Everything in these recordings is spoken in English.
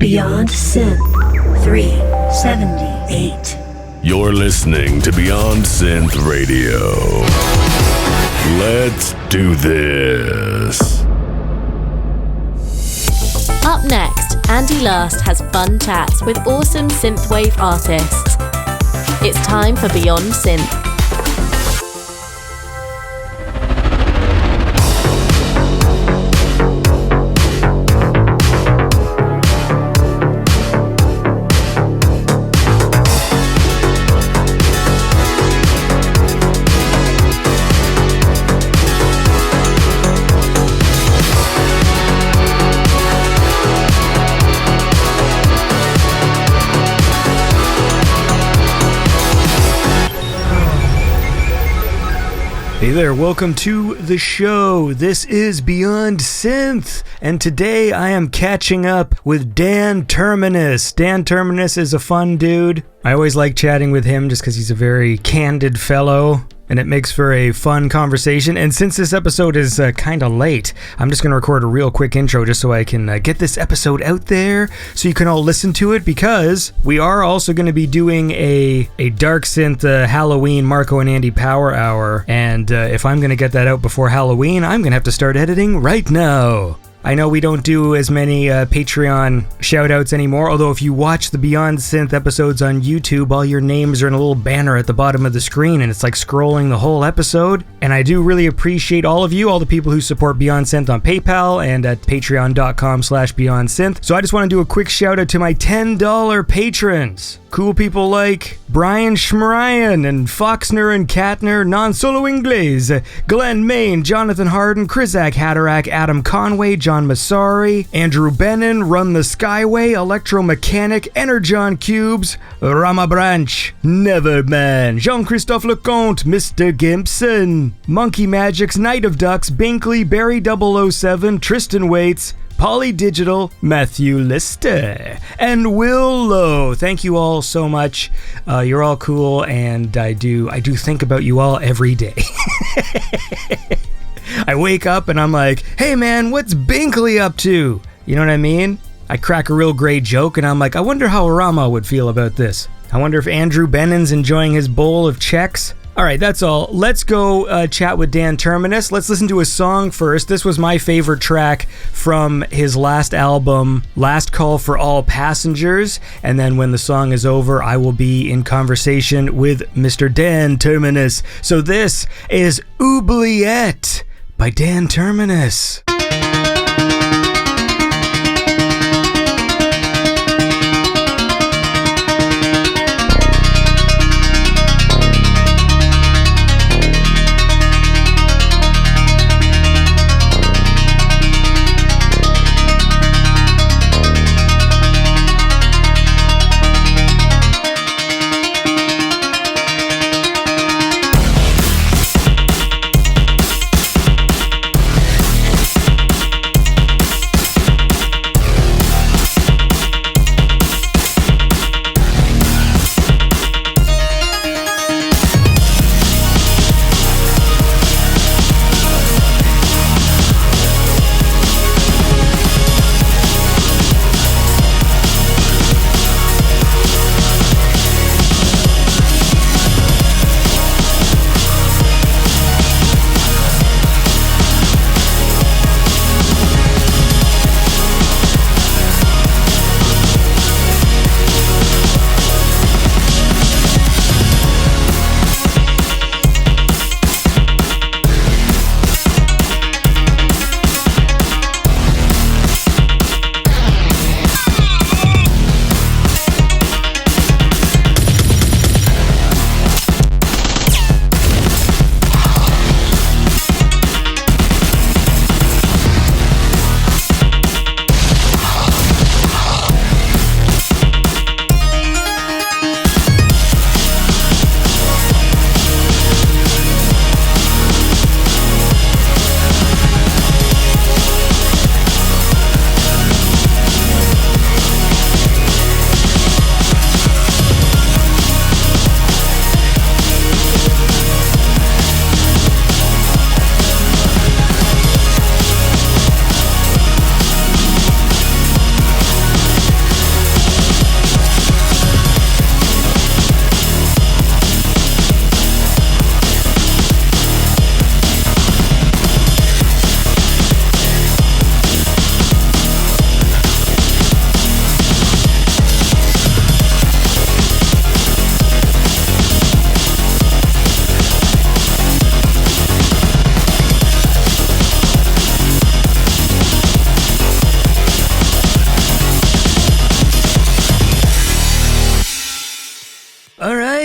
Beyond Synth 378. You're listening to Beyond Synth Radio. Let's do this. Up next, Andy Last has fun chats with awesome synthwave artists. It's time for Beyond Synth. Hey there, welcome to the show. This is Beyond Synth, and today I am catching up with Dan Terminus. Dan Terminus is a fun dude. I always like chatting with him just because he's a very candid fellow, and it makes for a fun conversation. And since this episode is kind of late, I'm just going to record a real quick intro just so I can get this episode out there so you can all listen to it, because we are also going to be doing a Dark Synth Halloween Marco and Andy Power Hour. And if I'm going to get that out before Halloween, I'm going to have to start editing right now. I know we don't do as many Patreon shoutouts anymore, although if you watch the Beyond Synth episodes on YouTube, all your names are in a little banner at the bottom of the screen, and it's like scrolling the whole episode. And I do really appreciate all of you, all the people who support Beyond Synth on PayPal and at patreon.com/BeyondSynth. So I just want to do a quick shout out to my $10 patrons. Cool people like Brian Schmerian and Foxner and Katner, Non-Solo Inglés, Glenn Main, Jonathan Harden, Krizak Hatterack, Adam Conway, John Masari, Andrew Bennon, Run the Skyway, Electromechanic, Energon Cubes, Rama Branch, Neverman, Jean-Christophe Lecomte, Mr. Gimpson, Monkey Magics, Night of Ducks, Binkley, Barry 007, Tristan Waits, Poly Digital, Matthew Lister, and Will Lowe. Thank you all so much. You're all cool, and I do think about you all every day. I wake up and I'm like, hey man, what's Binkley up to? You know what I mean? I crack a real great joke and I'm like, I wonder how Rama would feel about this. I wonder if Andrew Bennon's enjoying his bowl of Chex. Alright, that's all. Let's go chat with Dan Terminus. Let's listen to a song first. This was my favorite track from his last album, Last Call for All Passengers. And then when the song is over, I will be in conversation with Mr. Dan Terminus. So this is Oubliette by Dan Terminus.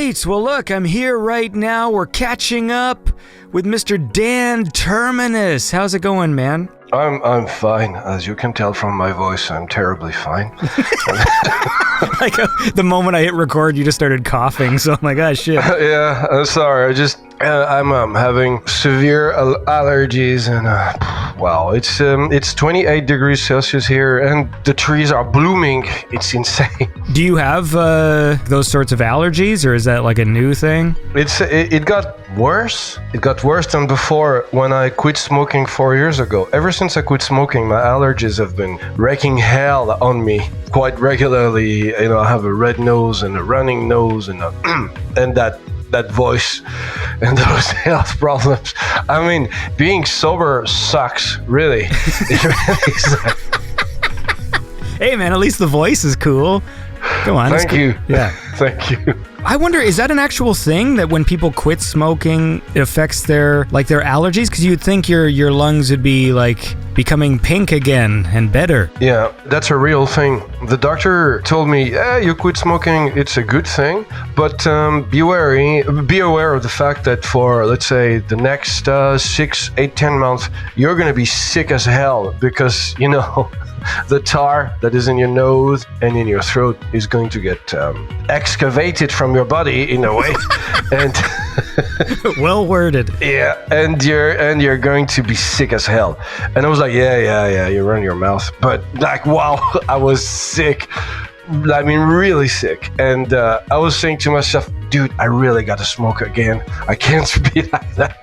right. Well, look, I'm here right now. We're catching up with Mr. Dan Terminus. How's it going, man? I'm fine. As you can tell from my voice, I'm terribly fine. Like the moment I hit record, you just started coughing. So I'm like, oh shit. Yeah, I'm sorry. I'm having severe allergies, and wow, it's 28 degrees Celsius here, and the trees are blooming. It's insane. Do you have those sorts of allergies, or is that like a new thing? It got worse. It got worse than before when I quit smoking 4 years ago. Ever since I quit smoking, my allergies have been wreaking hell on me quite regularly. You know, I have a red nose and a running nose and and that voice and those health problems. I mean, being sober sucks, really. It really sucks. Hey man, at least the voice is cool. Go on. Thank you. Yeah. Thank you. I wonder, is that an actual thing that when people quit smoking, it affects their allergies? Because you'd think your lungs would be like becoming pink again and better. Yeah, that's a real thing. The doctor told me, you quit smoking, it's a good thing, but be aware of the fact that for, let's say, the next 6, 8, 10 months, you're going to be sick as hell because, you know, the tar that is in your nose and in your throat is going to get excavated from your body in a way, and well worded. Yeah, and you're going to be sick as hell. And I was like, yeah, you run your mouth, but like, wow, I was sick. I mean, really sick. And I was saying to myself, dude, I really got to smoke again. I can't be like that.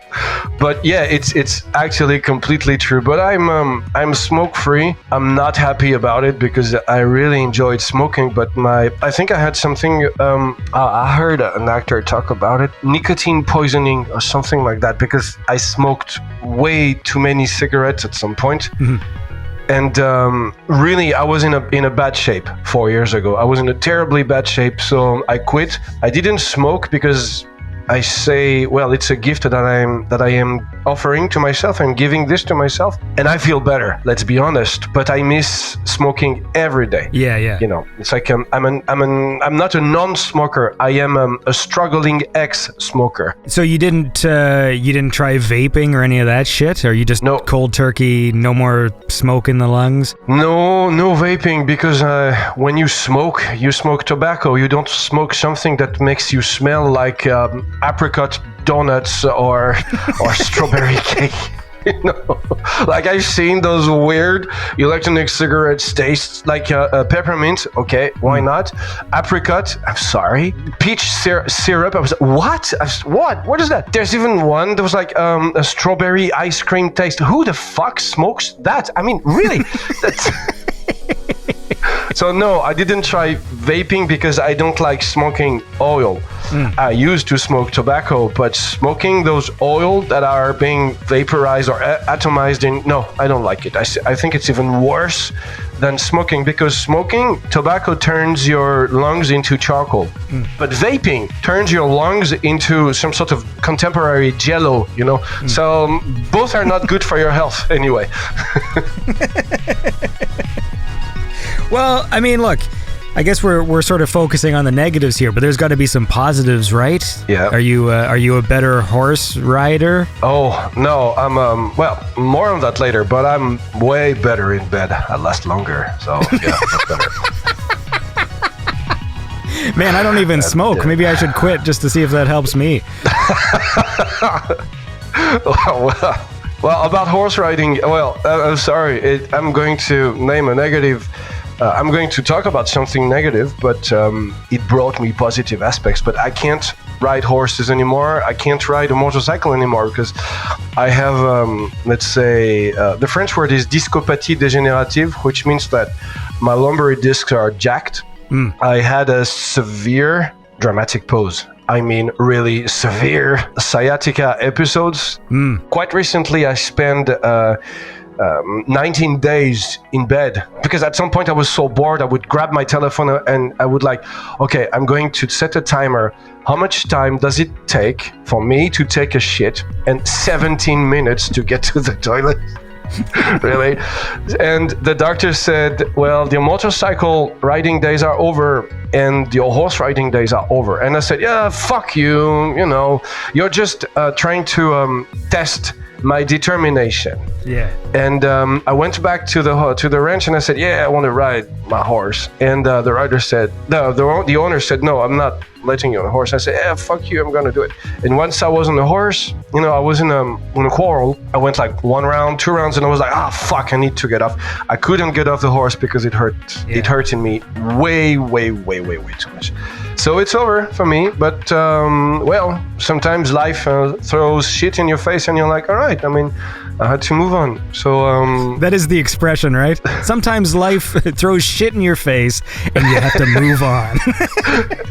But yeah, it's actually completely true. But I'm smoke free. I'm not happy about it because I really enjoyed smoking. But I think I had something. I heard an actor talk about it, nicotine poisoning or something like that, because I smoked way too many cigarettes at some point. Mm-hmm. And really, I was in a bad shape 4 years ago. I was in a terribly bad shape, so I quit. I didn't smoke because I say, well, it's a gift that I am offering to myself. I'm giving this to myself, and I feel better. Let's be honest. But I miss smoking every day. Yeah. You know, it's like I'm not a non-smoker. I am a struggling ex-smoker. So you didn't try vaping or any of that shit, or you just cold turkey, no more smoke in the lungs? No vaping, because when you smoke tobacco. You don't smoke something that makes you smell like apricot donuts or strawberry cake. You know, like I've seen those weird electronic cigarettes taste like peppermint. Okay, why not? Apricot. I'm sorry. Peach syrup. I was what? What is that? There's even one that was like a strawberry ice cream taste. Who the fuck smokes that? I mean, really? That's. So no, I didn't try vaping because I don't like smoking oil. I used to smoke tobacco, but smoking those oil that are being vaporized or atomized in, no, I don't like it. I think it's even worse than smoking, because smoking tobacco turns your lungs into charcoal. But vaping turns your lungs into some sort of contemporary jello, you know? So both are not good for your health anyway. Well, I mean, look, I guess we're sort of focusing on the negatives here, but there's got to be some positives, right? Yeah. Are you a better horse rider? Oh no, I'm well, more on that later. But I'm way better in bed. I last longer, so yeah, that's better. Man, I don't even smoke. Yeah. Maybe I should quit just to see if that helps me. Well, about horse riding. Well, I'm sorry. I'm going to name a negative. I'm going to talk about something negative, but it brought me positive aspects. But I can't ride horses anymore. I can't ride a motorcycle anymore because I have, let's say, the French word is discopathie dégénérative, which means that my lumbar discs are jacked. I had a severe dramatic pause. I mean, really severe sciatica episodes. Quite recently, I spent 19 days in bed because at some point I was so bored. I would grab my telephone and I would like, okay, I'm going to set a timer. How much time does it take for me to take a shit and 17 minutes to get to the toilet? Really? And the doctor said, well, the motorcycle riding days are over and your horse riding days are over. And I said, yeah, fuck you, you're just trying to test my determination. Yeah. And I went back to the ranch and I said, yeah, I want to ride my horse. And the rider said, the owner said, no, I'm not letting you on the horse. I said, yeah, fuck you, I'm going to do it. And once I was on the horse, I was in a quarrel. I went like 1 round, 2 rounds, and I was like, fuck, I need to get off. I couldn't get off the horse because it hurt. Yeah. It hurt in me way, way, way, way, way too much. So it's over for me. But, sometimes life throws shit in your face and you're like, all right, I had to move on. So that is the expression, right? Sometimes life throws shit in your face and you have to move on.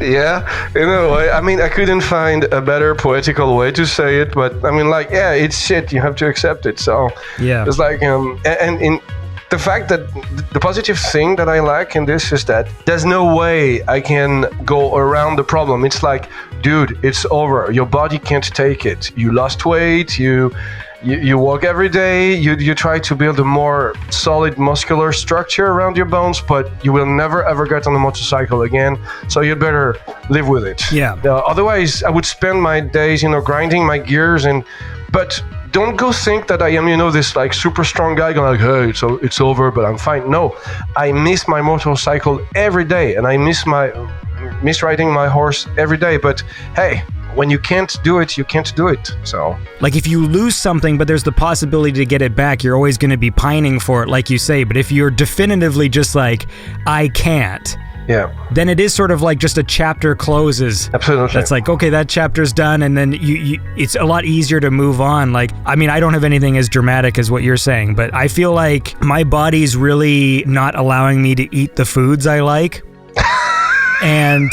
Yeah, in a way. I couldn't find a better poetical way to say it, but it's shit. You have to accept it. So yeah, it's like and in the fact that the positive thing that I like in this is that there's no way I can go around the problem. It's like, dude, it's over. Your body can't take it. You lost weight. You walk every day, you try to build a more solid muscular structure around your bones, but you will never ever get on a motorcycle again, so you'd better live with it. Yeah. Otherwise, I would spend my days, grinding my gears, but don't go think that I am, this like super strong guy going like, hey, so it's over, but I'm fine. No, I miss my motorcycle every day, and I miss riding my horse every day, but hey, when you can't do it, you can't do it. So, like, if you lose something, but there's the possibility to get it back, you're always going to be pining for it, like you say. But if you're definitively just like, I can't, yeah, then it is sort of like just a chapter closes. Absolutely. That's like, okay, that chapter's done, and then you it's a lot easier to move on. Like, I don't have anything as dramatic as what you're saying, but I feel like my body's really not allowing me to eat the foods I like. And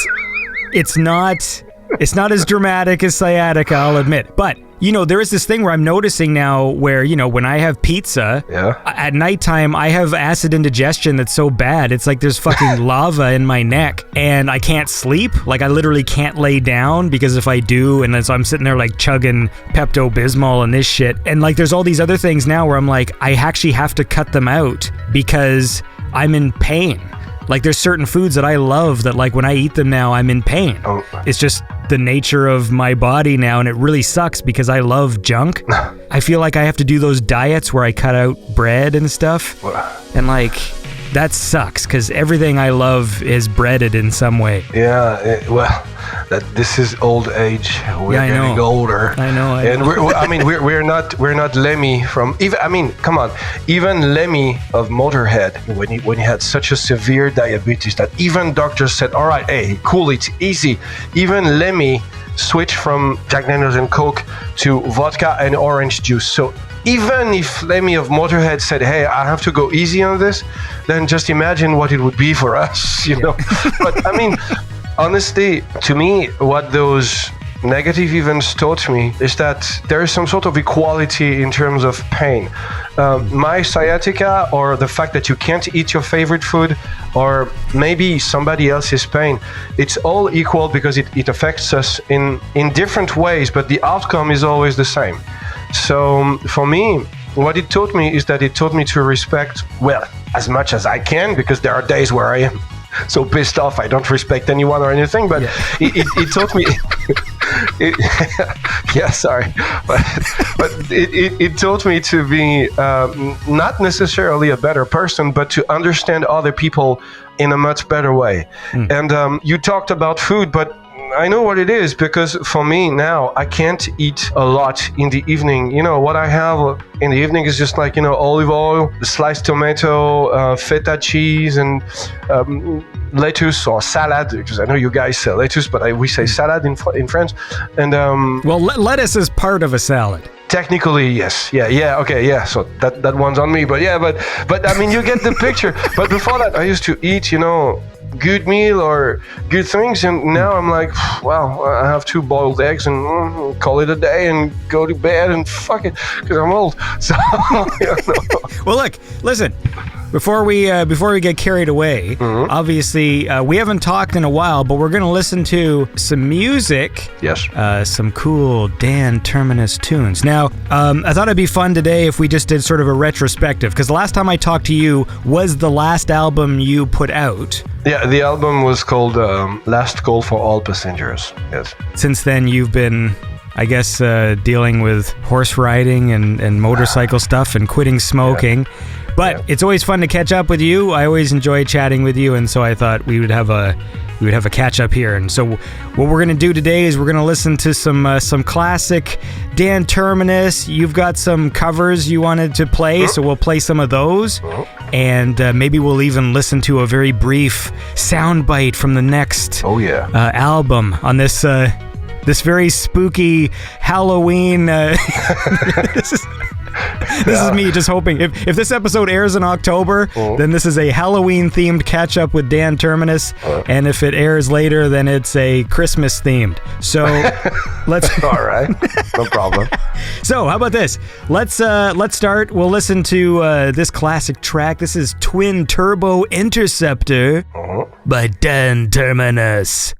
it's not as dramatic as sciatica, I'll admit. But, there is this thing where I'm noticing now where, when I have pizza, at nighttime, I have acid indigestion that's so bad. It's like there's fucking lava in my neck and I can't sleep. Like, I literally can't lay down because if I do, and then so I'm sitting there like chugging Pepto-Bismol and this shit. And like, there's all these other things now where I'm like, I actually have to cut them out because I'm in pain. Like, there's certain foods that I love that, like, when I eat them now, I'm in pain. Oh. It's just the nature of my body now, and it really sucks because I love junk. I feel like I have to do those diets where I cut out bread and stuff. And, like, that sucks because everything I love is breaded in some way. Yeah, this is old age. We're getting older. I know. And we're not Lemmy from even. Come on, even Lemmy of Motorhead when he had such a severe diabetes that even doctors said, all right, hey, cool, it's easy. Even Lemmy switched from Jack Daniels and Coke to vodka and orange juice. So even if Lemmy of Motorhead said, hey, I have to go easy on this, then just imagine what it would be for us, know. But honestly, to me, what those negative events taught me is that there is some sort of equality in terms of pain. My sciatica, or the fact that you can't eat your favorite food, or maybe somebody else's pain, it's all equal because it affects us in different ways, but the outcome is always the same. So for me, what it taught me is that it taught me to respect, as much as I can, because there are days where I am so pissed off I don't respect anyone or anything, but it taught me it taught me to be not necessarily a better person, but to understand other people in a much better way. And you talked about food, but I know what it is, because for me now, I can't eat a lot in the evening. What I have in the evening is just like, olive oil, sliced tomato, feta cheese, and lettuce or salad, because I know you guys say lettuce, but we say salad in French. And lettuce is part of a salad. Technically, yes. Yeah. Okay. Yeah. So that one's on me. But you get the picture. But before that, I used to eat, good meal or good things, and now I'm like, I have 2 boiled eggs and call it a day and go to bed and fuck it, because I'm old. So well, look, listen, before we get carried away, obviously we haven't talked in a while, but we're going to listen to some music. Yes. Some cool Dan Terminus tunes. Now, I thought it'd be fun today if we just did sort of a retrospective, because the last time I talked to you was the last album you put out. Yeah, the album was called Last Call for All Passengers. Yes. Since then, you've been, I guess, dealing with horse riding and motorcycle stuff and quitting smoking. Yeah. But it's always fun to catch up with you. I always enjoy chatting with you, and so I thought we would have a catch up here. And so what we're going to do today is we're going to listen to some classic Dan Terminus. You've got some covers you wanted to play, so we'll play some of those. And maybe we'll even listen to a very brief soundbite from the next album on this very spooky Halloween. This is me just hoping. If this episode airs in October, then this is a Halloween-themed catch-up with Dan Terminus. And if it airs later, then it's a Christmas-themed. So let's... All right. No problem. So how about this? Let's start. We'll listen to this classic track. This is Twin Turbo Interceptor by Dan Terminus.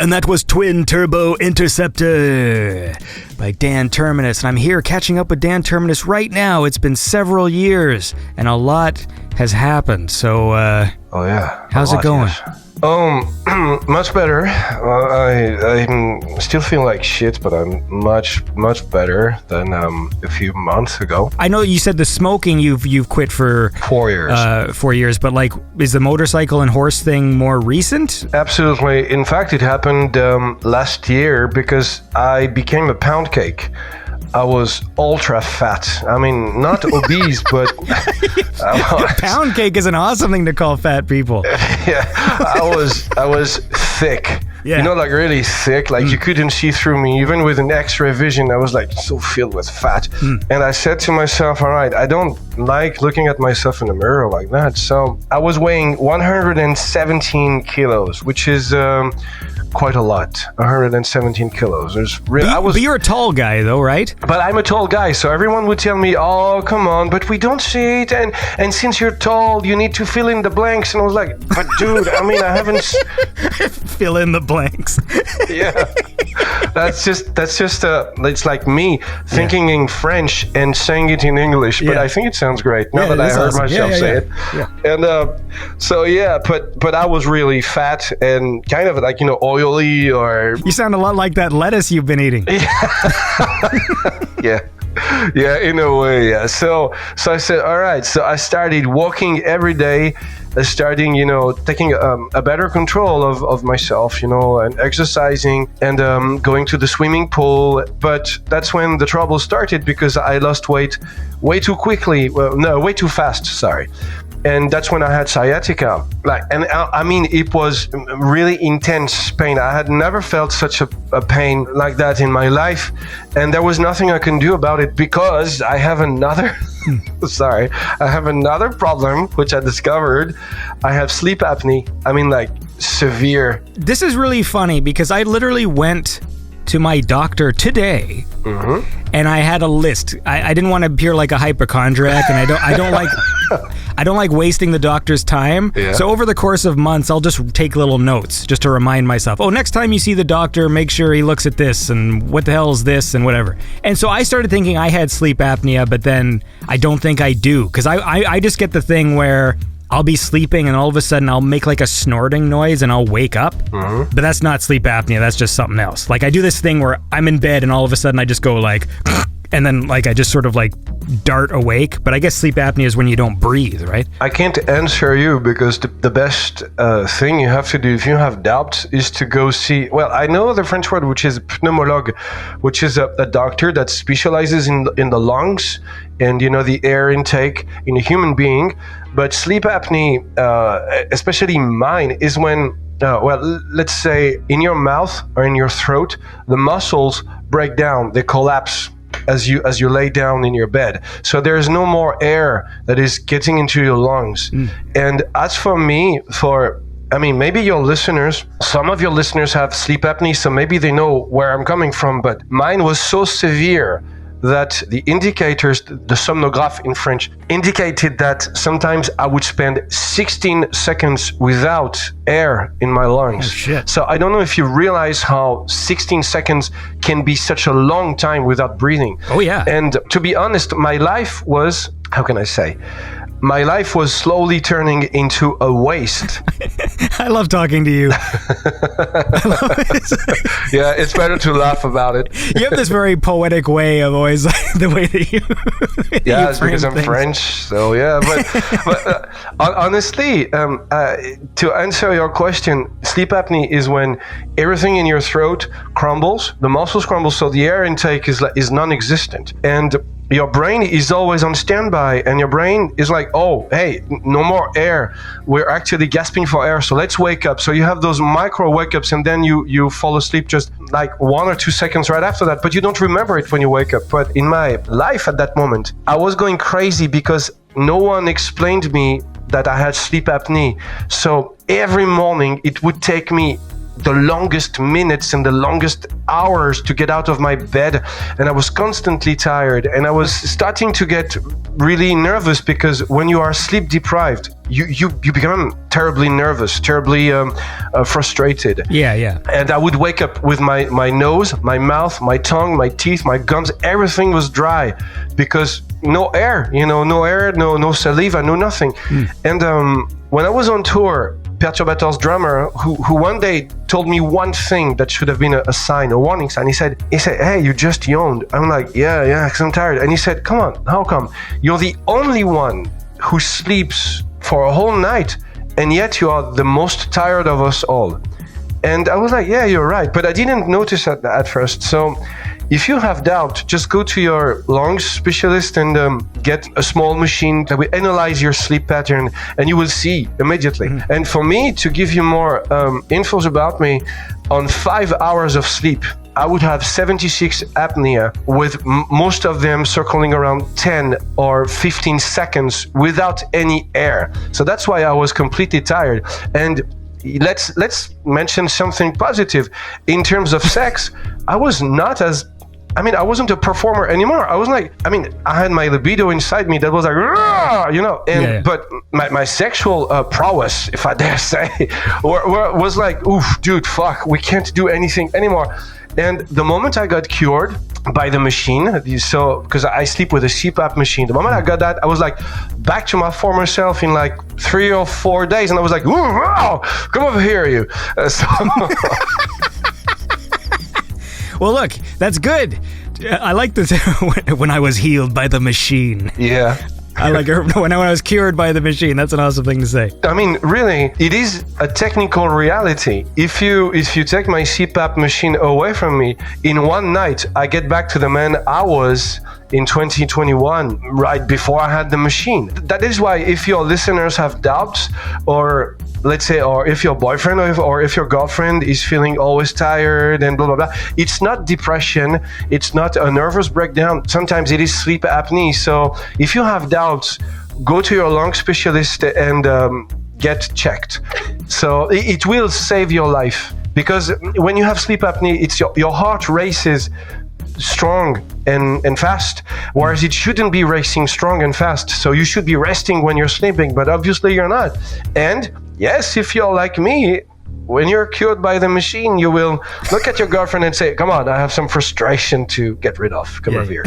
And that was Twin Turbo Interceptor by Dan Terminus. And I'm here catching up with Dan Terminus right now. It's been several years and a lot has happened. So, how's it going? Yes. Much better. I still feel like shit, but I'm much better than a few months ago. I know you said the smoking you've quit for 4 years. 4 years, but like, is the motorcycle and horse thing more recent? Absolutely. In fact, it happened last year because I became a pound cake. I was ultra fat. I mean, not obese, but Pound cake is an awesome thing to call fat people. Yeah, I was thick. Yeah. You know, like really thick. Like you couldn't see through me. Even with an X-ray vision, I was like so filled with fat. And I said to myself, all right, I don't like looking at myself in the mirror like that. So I was weighing 117 kilos, which is quite a lot. 117 kilos. But you're a tall guy though, right? But I'm a tall guy, so everyone would tell me, oh, come on, but we don't see it, and since you're tall, you need to fill in the blanks. And I was like, but dude, I mean, I haven't... Fill in the blanks. Yeah. That's just it's like me thinking in French and saying it in English, but I think it sounds great now that I heard myself say it. Yeah. And but I was really fat and kind of like, oily or... You sound a lot like that lettuce you've been eating. Yeah, in a way, yeah. So I said, all right. So I started walking every day, starting, taking a better control of myself, and exercising and going to the swimming pool. But that's when the trouble started because I lost weight way too quickly. Well, no, way too fast, sorry. And that's when I had sciatica. I mean, it was really intense pain. I had never felt such a pain like that in my life. And there was nothing I can do about it because I have another... I have another problem, which I discovered. I have sleep apnea. I mean, like, severe. This is really funny because I literally went to my doctor today, and I had a list. I didn't want to appear like a hypochondriac, and I don't like wasting the doctor's time. Yeah. So over the course of months, I'll just take little notes just to remind myself. Oh, next time you see the doctor, make sure he looks at this and what the hell is this and whatever. And so I started thinking I had sleep apnea, but then I don't think I do because I just get the thing where I'll be sleeping and all of a sudden I'll make like a snorting noise and I'll wake up. But that's not sleep apnea. That's just something else. Like I do this thing where I'm in bed and all of a sudden I just go like, and then like I just sort of like dart awake. But I guess sleep apnea is when you don't breathe, right? I can't answer you because the best thing you have to do if you have doubts is to go see, well, I know the French word, which is pneumologue, which is a doctor that specializes in the lungs and, the air intake in a human being. But sleep apnea, especially mine, is when, let's say in your mouth or in your throat, the muscles break down, they collapse as you lay down in your bed. So there's no more air that is getting into your lungs. And as for me, maybe your listeners, some of your listeners have sleep apnea, so maybe they know where I'm coming from, but mine was so severe that the indicators, the somnographe in French, indicated that sometimes I would spend 16 seconds without air in my lungs. Oh, shit. So I don't know if you realize how 16 seconds can be such a long time without breathing. Oh, yeah. And to be honest, my life was, how can I say? My life was slowly turning into a waste. I love talking to you. Yeah, it's better to laugh about it. You have this very poetic way of always the way that you. Yeah, it's because I'm French, so yeah. But honestly, to answer your question, sleep apnea is when everything in your throat crumbles, the muscles crumble, so the air intake is non-existent, and your brain is always on standby, and your brain is like, oh, hey, no more air. We're actually gasping for air, so let's wake up. So you have those micro wake-ups, and then you fall asleep just like 1 or 2 seconds right after that, but you don't remember it when you wake up. But in my life at that moment, I was going crazy because no one explained me that I had sleep apnea. So every morning, it would take me the longest minutes and the longest hours to get out of my bed, and I was constantly tired, and I was starting to get really nervous, because when you are sleep deprived, you become terribly nervous, terribly frustrated. Yeah. And I would wake up with my nose, my mouth, my tongue, my teeth, my gums, everything was dry, because no air, no saliva, no nothing. And when I was on tour, Perturbator's drummer, who one day told me one thing that should have been a sign, a warning sign. He said, hey, you just yawned. I'm like, yeah, because I'm tired. And he said, come on, how come? You're the only one who sleeps for a whole night, and yet you are the most tired of us all. And I was like, yeah, you're right. But I didn't notice at first. So if you have doubt, just go to your lungs specialist and get a small machine that will analyze your sleep pattern, and you will see immediately. And for me, to give you more infos about me, on 5 hours of sleep, I would have 76 apnea, with most of them circling around 10 or 15 seconds without any air. So that's why I was completely tired. And let's mention something positive. In terms of sex, I wasn't a performer anymore. I had my libido inside me that was like, but my sexual prowess, if I dare say, was like, oof, dude, fuck, we can't do anything anymore. And the moment I got cured by the machine, so because I sleep with a CPAP machine, the moment I got that, I was like back to my former self in like 3 or 4 days, and I was like, ooh, wow, come over here, you. Well, look, that's good. I like this when I was healed by the machine. Yeah. I like when I was cured by the machine. That's an awesome thing to say. I mean, really, it is a technical reality. If you take my CPAP machine away from me, in one night, I get back to the man I was in 2021, right before I had the machine. That is why, if your listeners have doubts, or let's say, or if your boyfriend or if your girlfriend is feeling always tired and blah, blah, blah, it's not depression, it's not a nervous breakdown. Sometimes it is sleep apnea. So if you have doubts, go to your lung specialist and get checked. So it will save your life, because when you have sleep apnea, it's your heart races strong and fast, whereas it shouldn't be racing strong and fast. So you should be resting when you're sleeping, but obviously you're not. And yes, if you're like me, when you're cured by the machine, you will look at your girlfriend and say, come on, I have some frustration to get rid of. Come over here.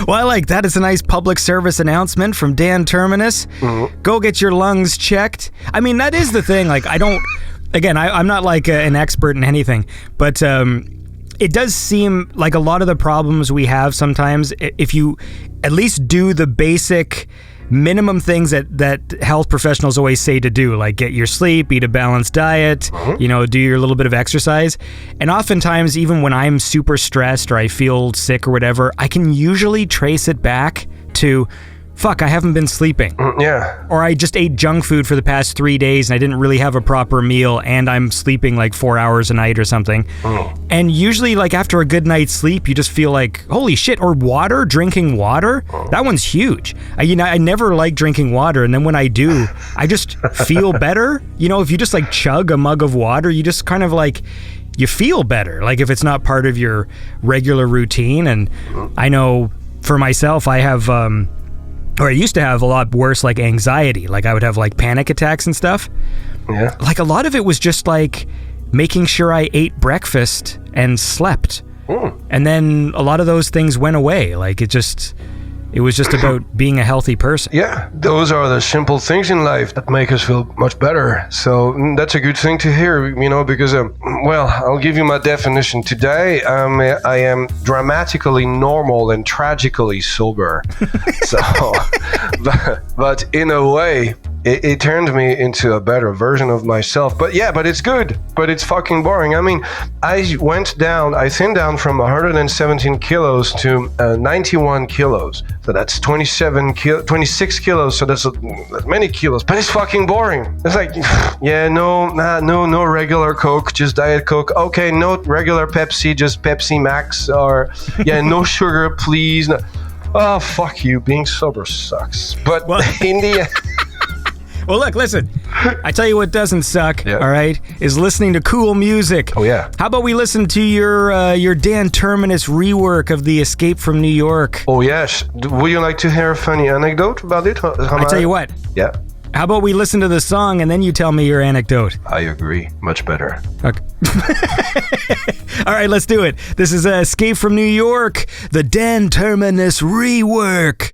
Well, I like that. It's a nice public service announcement from Dan Terminus. Mm-hmm. Go get your lungs checked. I mean, that is the thing. Like, I'm not like an expert in anything, but it does seem like a lot of the problems we have sometimes, if you at least do the basic minimum things that health professionals always say to do, like get your sleep, eat a balanced diet, do your little bit of exercise. And oftentimes, even when I'm super stressed or I feel sick or whatever, I can usually trace it back to, fuck, I haven't been sleeping. Yeah. Or I just ate junk food for the past 3 days and I didn't really have a proper meal and I'm sleeping like 4 hours a night or something. And usually, like, after a good night's sleep, you just feel like, holy shit. Or water, drinking water. That one's huge. I never like drinking water, and then when I do, I just feel better. If you just like chug a mug of water, you just kind of like, you feel better. Like, if it's not part of your regular routine. And I know for myself, I have or I used to have a lot worse, like anxiety. Like, I would have like panic attacks and stuff. Yeah. Like, a lot of it was just like making sure I ate breakfast and slept. And then a lot of those things went away. Like, it was just about being a healthy person. Yeah, those are the simple things in life that make us feel much better. So that's a good thing to hear, because, I'll give you my definition. Today, I am dramatically normal and tragically sober. But in a way, it turned me into a better version of myself. But it's good. But it's fucking boring. I mean, I thinned down from 117 kilos to 91 kilos. So that's 26 kilos. So that's many kilos. But it's fucking boring. It's like, no regular Coke, just Diet Coke. Okay, no regular Pepsi, just Pepsi Max. Or, no sugar, please. No. Oh, fuck you. Being sober sucks. But in the end... Well, look, listen. I tell you what doesn't suck, Yeah. all right, is listening to cool music. Oh, yeah. How about we listen to your Dan Terminus rework of the Escape from New York? Oh, yes. Would you like to hear a funny anecdote about it? I tell you what. Yeah. How about we listen to the song and then you tell me your anecdote? I agree. Much better. Okay. All right, let's do it. This is Escape from New York, the Dan Terminus rework.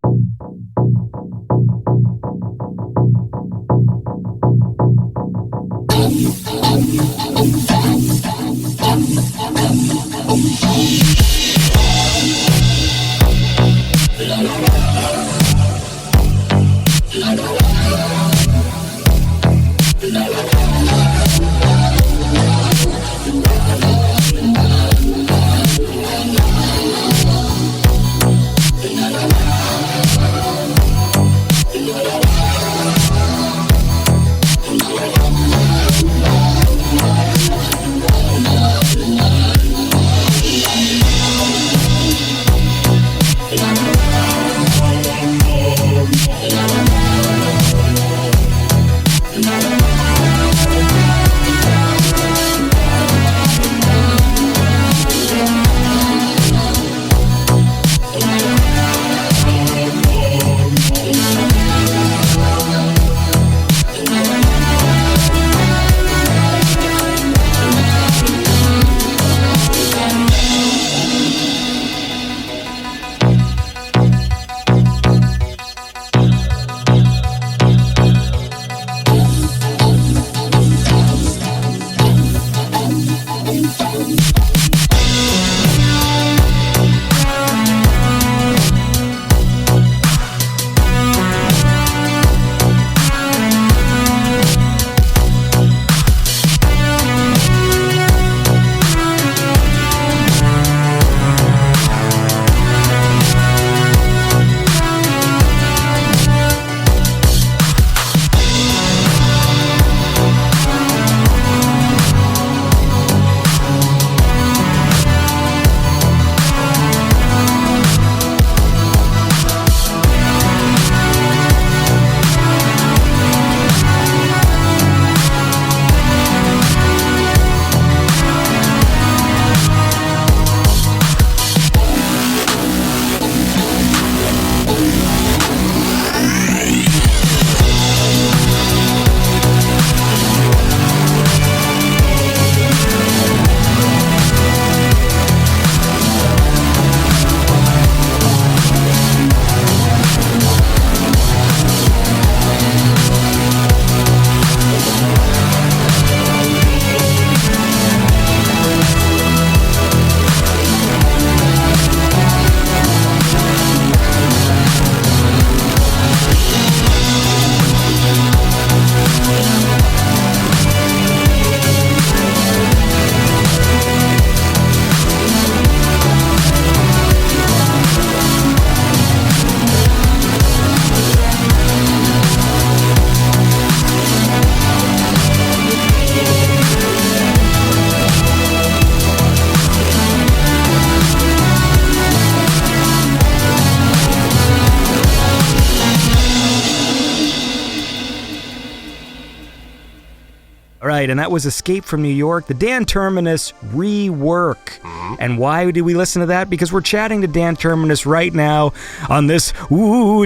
Right, and that was Escape from New York, the Dan Terminus rework. And why did we listen to that? Because we're chatting to Dan Terminus right now on this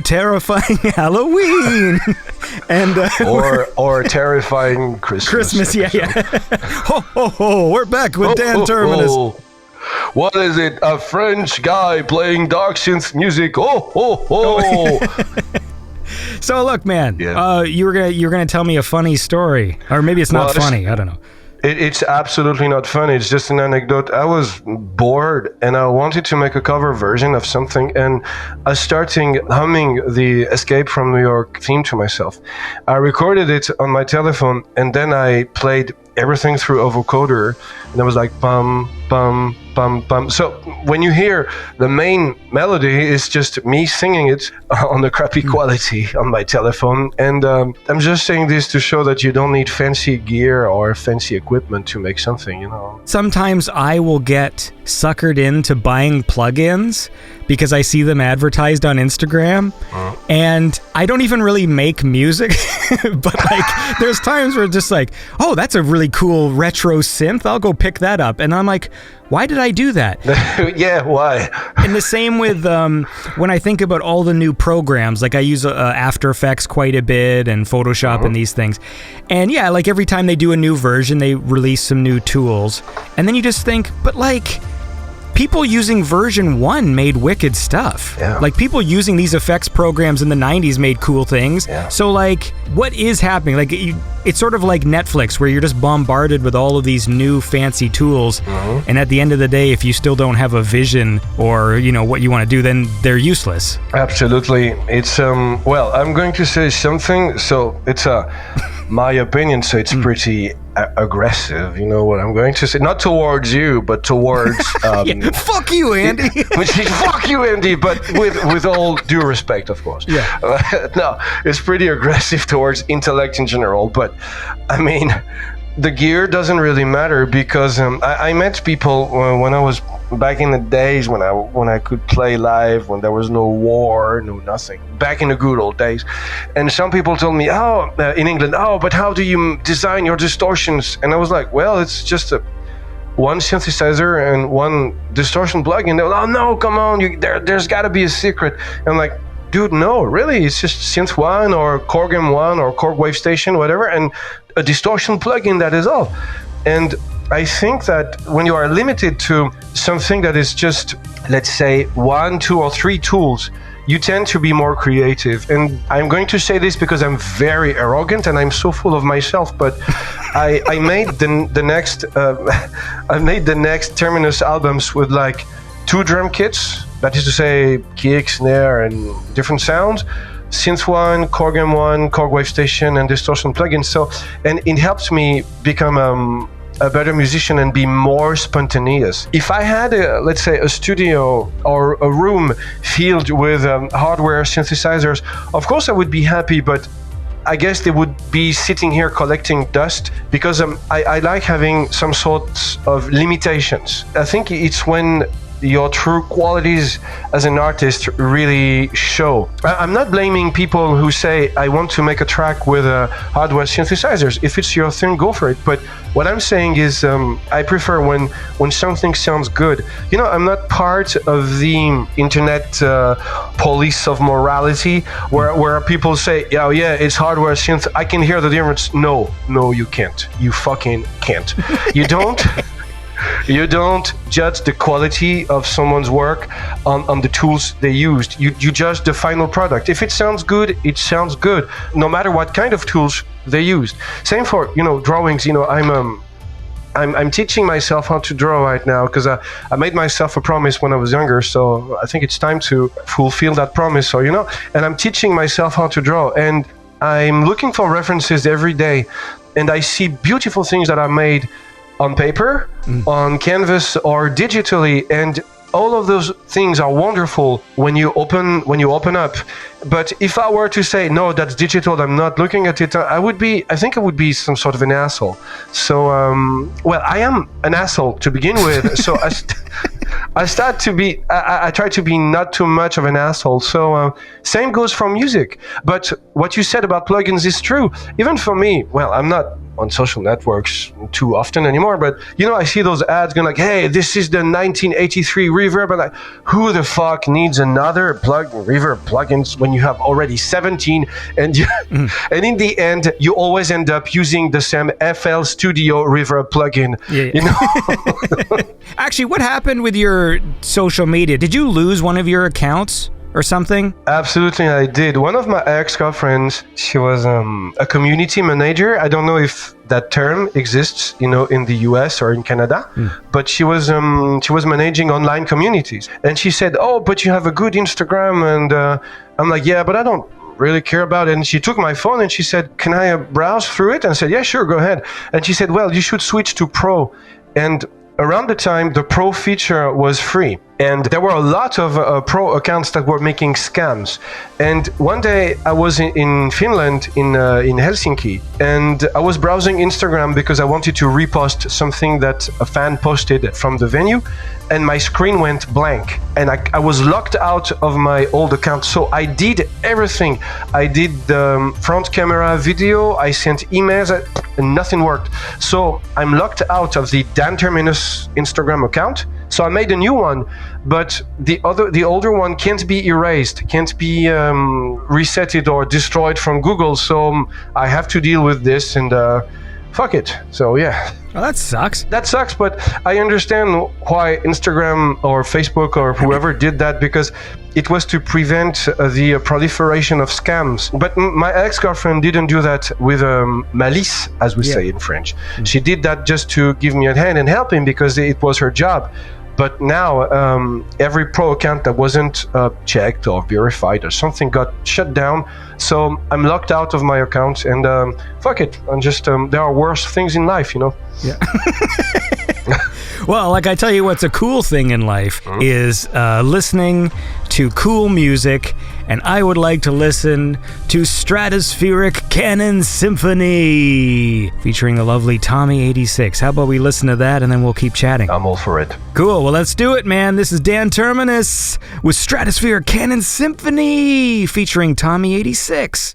terrifying Halloween. And or terrifying Christmas. Yeah. Ho, ho, ho. We're back with Dan Terminus. What is it? A French guy playing dark synth music. Oh, ho, ho. So look, man, Yeah. you're gonna tell me a funny story, or maybe it's not funny. I don't know. It's absolutely not funny. It's just an anecdote. I was bored and I wanted to make a cover version of something, and I started humming the Escape from New York theme to myself. I recorded it on my telephone, and then I played everything through a vocoder, and I was like bum bum bum bum. So when you hear the main melody, is just me singing it on the crappy quality on my telephone. And I'm just saying this to show that you don't need fancy gear or fancy equipment to make something, you know. Sometimes I will get suckered into buying plugins because I see them advertised on Instagram, and I don't even really make music, but like there's times where it's just like, oh, that's a really cool retro synth, I'll go pick that up, and I'm like, why did I do that? Yeah, why? And the same with when I think about all the new programs, like I use After Effects quite a bit and Photoshop and these things. And yeah, like every time they do a new version, they release some new tools. And then you just think, but like, people using version 1 made wicked stuff. Yeah. Like people using these effects programs in the 90s made cool things. Yeah. So like, what is happening? Like it's sort of like Netflix where you're just bombarded with all of these new fancy tools. And at the end of the day, if you still don't have a vision or, you know, what you want to do, then they're useless. Absolutely. It's, well, I'm going to say something. So it's my opinion, so it's pretty aggressive, you know what I'm going to say, not towards you, but towards Yeah, fuck you, Andy. Fuck you, Andy, but with all due respect, of course. Yeah. No, it's pretty aggressive towards intellect in general, but I mean, the gear doesn't really matter because I met people when I was back in the days when I could play live, when there was no war, no nothing, back in the good old days. And some people told me, in England, but how do you design your distortions? And I was like, well, it's just one synthesizer and one distortion plugin. They were, oh no, come on, there's got to be a secret. And I'm like, dude, no, really, it's just Synth 1 or Korg 1 or Korg Wave Station, whatever, and a distortion plugin, that is all. And I think that when you are limited to something that is just, let's say, 1, 2, or 3 tools, you tend to be more creative. And I'm going to say this because I'm very arrogant and I'm so full of myself, but I made the next Terminus albums with like 2 drum kits, that is to say kick, snare, and different sounds, Synth 1, Korg 1, Korg Wave Station, and distortion plugins. So, and it helps me become a better musician and be more spontaneous. If I had, let's say, a studio or a room filled with hardware synthesizers, of course I would be happy, but I guess they would be sitting here collecting dust because I like having some sorts of limitations. I think it's when your true qualities as an artist really show. I'm not blaming people who say, I want to make a track with hardware synthesizers. If it's your thing, go for it. But what I'm saying is, I prefer when something sounds good. You know, I'm not part of the internet police of morality where people say, yeah, it's hardware synth, I can hear the difference. No, you can't. You fucking can't. You don't. You don't judge the quality of someone's work on the tools they used. You judge the final product. If it sounds good, it sounds good, no matter what kind of tools they used. Same for, you know, drawings. You know, I'm teaching myself how to draw right now because I made myself a promise when I was younger. So I think it's time to fulfill that promise. So, you know, and I'm teaching myself how to draw, and I'm looking for references every day, and I see beautiful things that are made on paper, on canvas, or digitally, and all of those things are wonderful when you open up. But if I were to say, no, that's digital, I'm not looking at it, I think I would be some sort of an asshole. So, well, I am an asshole to begin with. So I try to be not too much of an asshole. So same goes for music. But what you said about plugins is true. Even for me, well, I'm not on social networks too often anymore, but you know, I see those ads going like, hey, this is the 1983 reverb, and like, who the fuck needs another reverb plugins when you have already 17, and and in the end you always end up using the same FL Studio reverb plugin. You know? Actually, what happened with your social media? Did you lose one of your accounts or something? Absolutely, I did. One of my ex-girlfriends, she was a community manager. I don't know if that term exists, you know, in the US or in Canada, but she was managing online communities. And she said, oh, but you have a good Instagram. And I'm like, yeah, but I don't really care about it. And she took my phone and she said, can I browse through it? And I said, yeah, sure, go ahead. And she said, well, you should switch to Pro. And around the time the Pro feature was free. And there were a lot of Pro accounts that were making scams. And one day I was in Finland, in Helsinki, and I was browsing Instagram because I wanted to repost something that a fan posted from the venue, and my screen went blank. And I was locked out of my old account. So I did everything. I did the front camera video, I sent emails, and nothing worked. So I'm locked out of the Dan Terminus Instagram account. So I made a new one, but the older one can't be erased, can't be resetted or destroyed from Google. So I have to deal with this, and fuck it. So yeah. Well, that sucks. That sucks, but I understand why Instagram or Facebook or whoever did that, because it was to prevent the proliferation of scams. But my ex-girlfriend didn't do that with malice, as we say in French. She did that just to give me a hand and help him because it was her job. But now every Pro account that wasn't checked or verified or something got shut down. So I'm locked out of my account, and fuck it. I'm just there are worse things in life, you know. Yeah. Well, like I tell you, what's a cool thing in life is listening to cool music, and I would like to listen to Stratospheric Canon Symphony featuring the lovely Tommy86. How about we listen to that, and then we'll keep chatting? I'm all for it. Cool. Well, let's do it, man. This is Dan Terminus with Stratospheric Canon Symphony featuring Tommy86.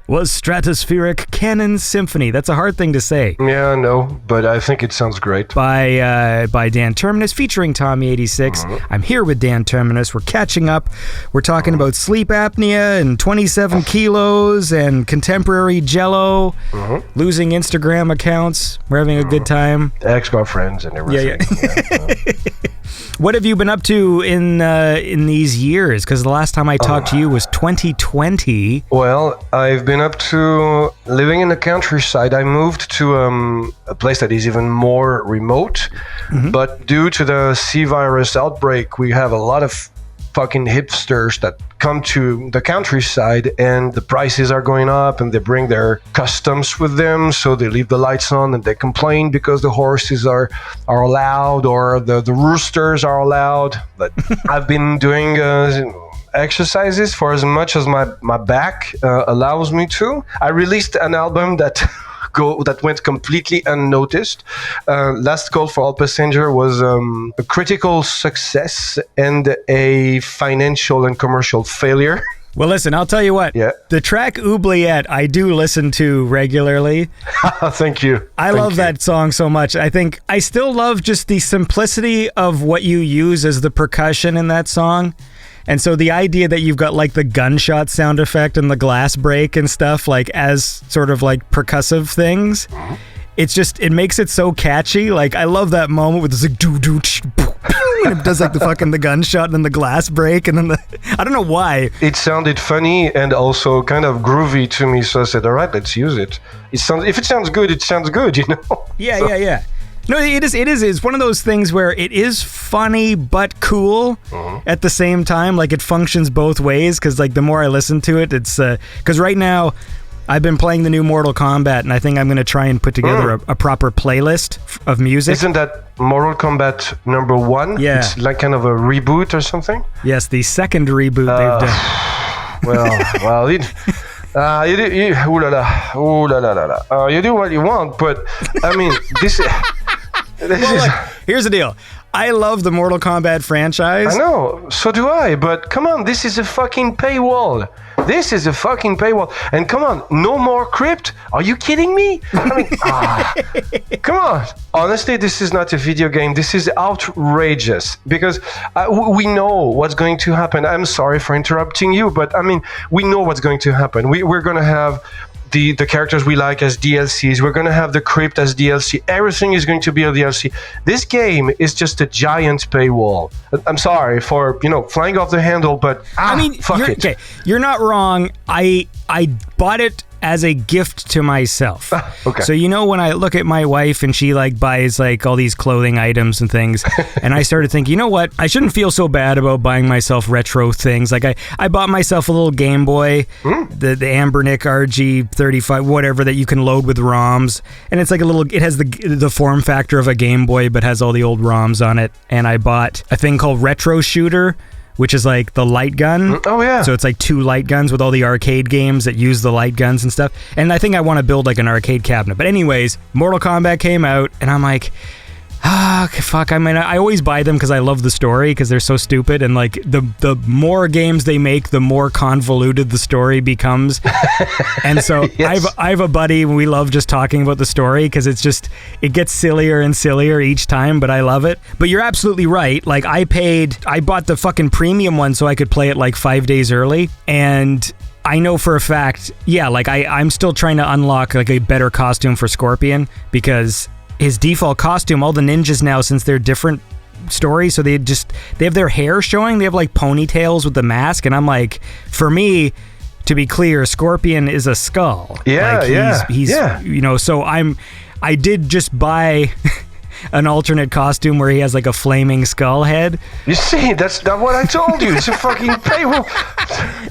was Stratospheric Canon Symphony. That's a hard thing to say. Yeah, I know, but I think it sounds great. By Dan Terminus, featuring Tommy86. I'm here with Dan Terminus. We're catching up. We're talking about sleep apnea and 27 kilos and contemporary Jello, losing Instagram accounts. We're having a good time. Ex-girlfriends and everything. Yeah. What have you been up to in these years? Because the last time I talked to you was 2020. Well, I've been up to living in the countryside. I moved to a place that is even more remote. But due to the C virus outbreak, we have a lot of fucking hipsters that come to the countryside, and the prices are going up, and they bring their customs with them, so they leave the lights on and they complain because the horses are loud, or the roosters are loud. But I've been doing exercises for as much as my back allows me to. I released an album that went completely unnoticed. Last Call for All Passenger was a critical success and a financial and commercial failure. Well, listen, I'll tell you what. Yeah. The track Oubliette, I do listen to regularly. Thank you. I love that song so much. I think I still love just the simplicity of what you use as the percussion in that song. And so the idea that you've got like the gunshot sound effect and the glass break and stuff like as sort of like percussive things, it makes it so catchy. Like I love that moment with this like doo doo and it does like the gunshot and then the glass break and then I don't know why. It sounded funny and also kind of groovy to me, so I said, all right, let's use it. If it sounds good, it sounds good, you know? Yeah. No, it is. It's one of those things where it is funny but cool at the same time. Like it functions both ways because like the more I listen to it, it's because right now I've been playing the new Mortal Kombat and I think I'm going to try and put together a proper playlist of music. Isn't that Mortal Kombat number 1? Yeah. It's like kind of a reboot or something? Yes, the second reboot they've done. Ooh la la. You do what you want, but I mean, this is. Here's the deal. I love the Mortal Kombat franchise. I know, so do I, but come on, this is a fucking paywall. And come on, no more crypt? Are you kidding me? I mean, come on. Honestly, this is not a video game. This is outrageous because we know what's going to happen. I'm sorry for interrupting you, but I mean, we know what's going to happen. We're going to have the characters we like as DLCs. We're going to have the crypt as DLC. Everything is going to be a DLC. This game is just a giant paywall. I'm sorry for, flying off the handle, but I mean, fuck it. Okay, you're not wrong. I bought it as a gift to myself. Okay. So when I look at my wife and she like buys like all these clothing items and things, and I started thinking, you know what? I shouldn't feel so bad about buying myself retro things. Like I bought myself a little Game Boy, the Ambernick RG35, whatever, that you can load with ROMs, and it's like it has the form factor of a Game Boy but has all the old ROMs on it. And I bought a thing called Retro Shooter, which is like the light gun. Oh, yeah. So it's like 2 light guns with all the arcade games that use the light guns and stuff. And I think I want to build like an arcade cabinet. But anyways, Mortal Kombat came out, and I'm like, fuck. I mean, I always buy them because I love the story because they're so stupid. And like the more games they make, the more convoluted the story becomes. And so Yes. I have a buddy, and we love just talking about the story because it gets sillier and sillier each time, but I love it. But you're absolutely right. Like I bought the fucking premium one so I could play it like 5 days early. And I know for a fact, like I'm still trying to unlock like a better costume for Scorpion because his default costume, all the ninjas now, since they're different stories, so they have their hair showing, they have like ponytails with the mask, and I'm like, for me, to be clear, Scorpion is a skull. He's so I did just buy an alternate costume where he has like a flaming skull head. You see, that's not what I told you. It's a fucking paywall.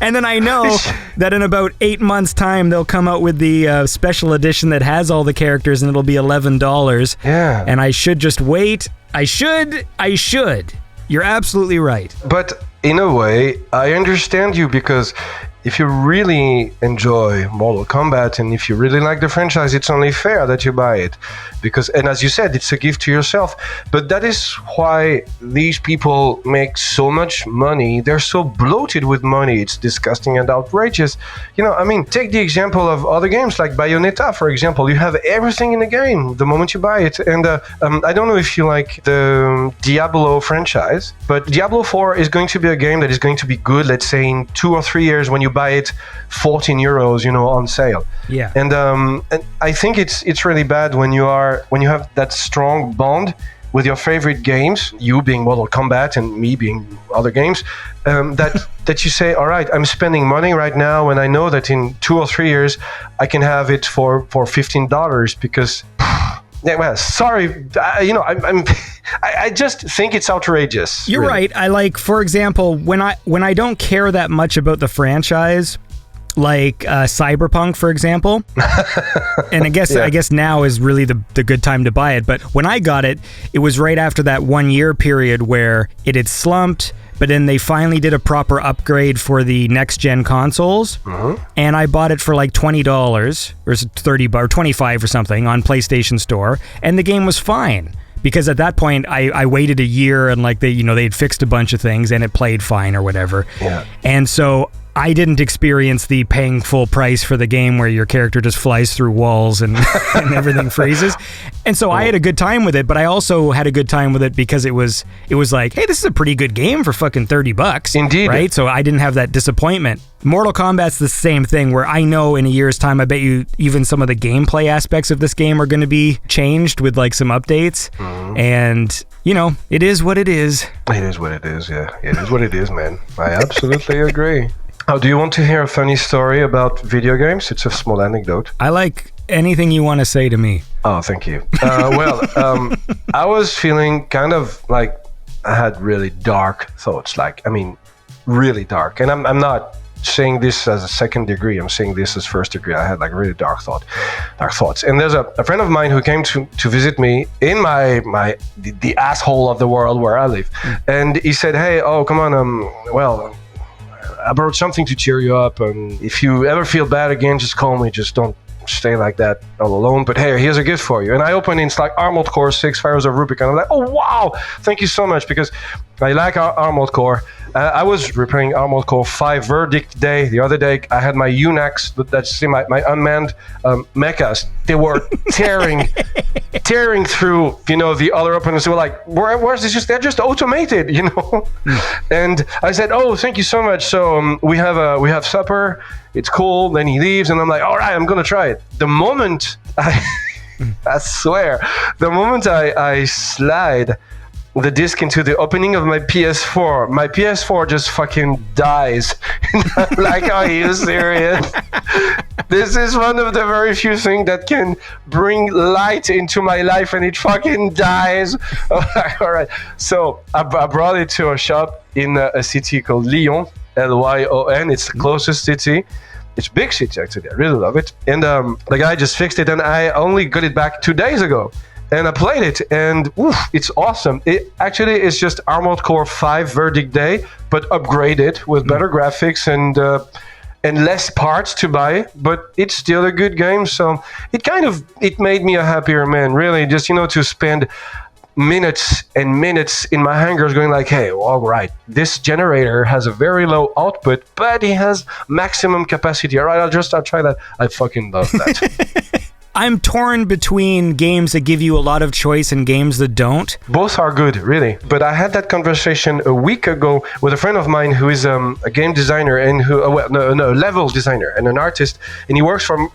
And then I know that in about 8 months' time, they'll come out with the special edition that has all the characters, and it'll be $11. Yeah. And I should just wait. I should. You're absolutely right. But in a way, I understand you because if you really enjoy Mortal Kombat and if you really like the franchise, it's only fair that you buy it. Because, and as you said, it's a gift to yourself. But that is why these people make so much money. They're so bloated with money. It's disgusting and outrageous. You know, I mean, take the example of other games like Bayonetta, for example. You have everything in the game the moment you buy it. And I don't know if you like the Diablo franchise, but Diablo 4 is going to be a game that is going to be good, let's say, in 2 or 3 years when you buy it 14 euros, you know, on sale. Yeah. And I think it's really bad when you have that strong bond with your favorite games, you being Mortal Kombat and me being other games, that you say, all right, I'm spending money right now, and I know that in 2 or 3 years I can have it for $15 because. Yeah, well, sorry, I just think it's outrageous. You're really. right. I like, for example, when I don't care that much about the franchise, like Cyberpunk, for example, and I guess now is really the good time to buy it. But when I got it, it was right after that 1 year period where it had slumped. But then they finally did a proper upgrade for the next-gen consoles, and I bought it for like $20 or $30 or $25 or something on PlayStation Store, and the game was fine. Because at that point, I waited a year and like they'd fixed a bunch of things and it played fine or whatever. Yeah. And so I didn't experience the paying full price for the game where your character just flies through walls and, and everything freezes. And so I had a good time with it, but I also had a good time with it because it was like, hey, this is a pretty good game for fucking $30. Indeed. Right? So I didn't have that disappointment. Mortal Kombat's the same thing where I know in a year's time, I bet you even some of the gameplay aspects of this game are going to be changed with like some updates. And, you know, it is what it is. It is what it is, yeah. It is what it is, man. I absolutely agree. Oh, do you want to hear a funny story about video games? It's a small anecdote. I like anything you want to say to me. Oh, thank you. I was feeling kind of like I had really dark thoughts. Really dark. And I'm not saying this as a second degree. I'm saying this as first degree. I had like really dark thoughts. And there's a friend of mine who came to visit me in the asshole of the world where I live. And he said, hey, oh, come on, I brought something to cheer you up, and if you ever feel bad again, just call me. Just don't stay like that all alone. But hey, here's a gift for you. And I opened it's like Armored Core 6 Fires of Rubicon. I'm like, oh wow, thank you so much, because I like Armored Core. I was replaying Armored Core 5 Verdict Day the other day. I had my Unax, that's my unmanned mechas. They were tearing through, the other opponents. They were like, where's this? They're just automated, And I said, oh, thank you so much. So we have supper. It's cool. Then he leaves, and I'm like, all right, I'm gonna try it. The moment I swear, the moment I slide the disc into the opening of my PS4 just fucking dies. I'm like, are you serious? This is one of the very few things that can bring light into my life, and it fucking dies. All right. So I brought it to a shop in a city called Lyon, Lyon. It's the closest city. It's a big city, actually. I really love it. And the guy just fixed it, and I only got it back 2 days ago. And I played it, and it's awesome. It actually is just Armored Core 5 Verdict Day, but upgraded with better graphics and less parts to buy. But it's still a good game, so it made me a happier man. Really, just to spend minutes and minutes in my hangars going like, hey, all right, this generator has a very low output, but it has maximum capacity. All right, I'll try that. I fucking love that. I'm torn between games that give you a lot of choice and games that don't. Both are good, really. But I had that conversation a week ago with a friend of mine who is a game designer and level designer and an artist, and he works from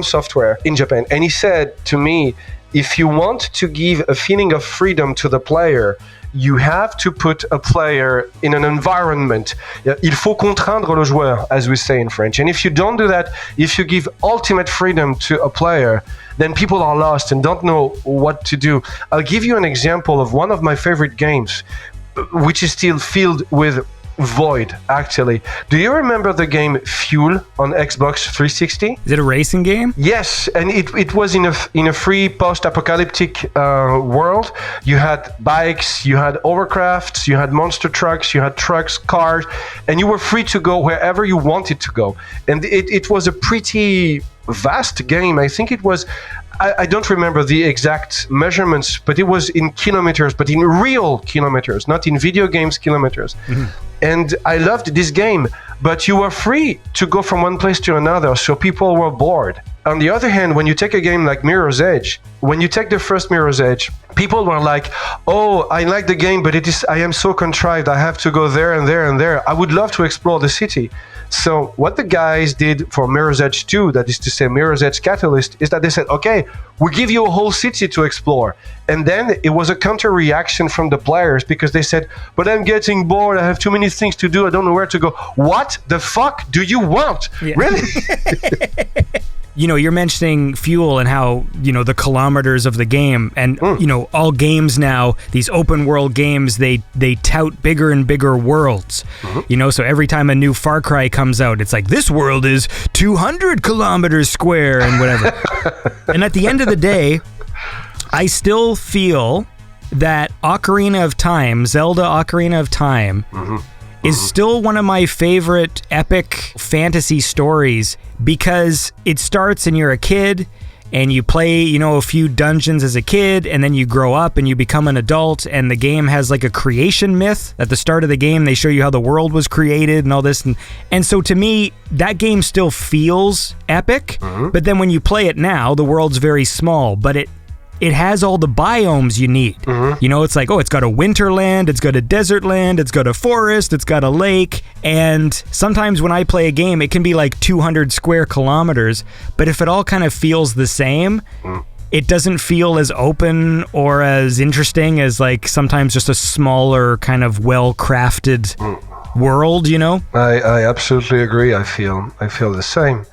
software in Japan. And he said to me, if you want to give a feeling of freedom to the player, you have to put a player in an environment. Il faut contraindre le joueur, as we say in French. And if you don't do that, if you give ultimate freedom to a player, then people are lost and don't know what to do. I'll give you an example of one of my favorite games, which is still filled with void, actually. Do you remember the game Fuel on Xbox 360? Is it a racing game? Yes, and it was in a free post-apocalyptic world. You had bikes, you had hovercrafts, you had monster trucks, you had trucks, cars, and you were free to go wherever you wanted to go. And it was a pretty vast game. I think it was, I don't remember the exact measurements, but it was in kilometers, but in real kilometers, not in video games kilometers. Mm-hmm. And I loved this game, but you were free to go from one place to another, so people were bored. On the other hand, when you take a game like Mirror's Edge, when you take the first Mirror's Edge, people were like, oh, I like the game, but I am so contrived, I have to go there and there and there. I would love to explore the city. So what the guys did for Mirror's Edge 2, that is to say Mirror's Edge Catalyst, is that they said, okay, we give you a whole city to explore. And then it was a counter reaction from the players because they said, but I'm getting bored, I have too many things to do, I don't know where to go. What the fuck do you want? Yeah. Really? You know, you're mentioning Fuel and how, you know, the kilometers of the game and, you know, all games now, these open world games, they tout bigger and bigger worlds, you know, so every time a new Far Cry comes out, it's like, this world is 200 kilometers square and whatever. And at the end of the day, I still feel that Ocarina of Time, Zelda Ocarina of Time, is still one of my favorite epic fantasy stories because it starts and you're a kid and you play, you know, a few dungeons as a kid and then you grow up and you become an adult and the game has like a creation myth. At the start of the game, they show you how the world was created and all this. And so to me, that game still feels epic, but then when you play it now, the world's very small, but it has all the biomes you need. You know, it's like, oh, it's got a winter land, it's got a desert land, it's got a forest, it's got a lake. And sometimes when I play a game, it can be like 200 square kilometers. But if it all kind of feels the same, it doesn't feel as open or as interesting as like sometimes just a smaller kind of well-crafted world, you know? I absolutely agree. I feel the same.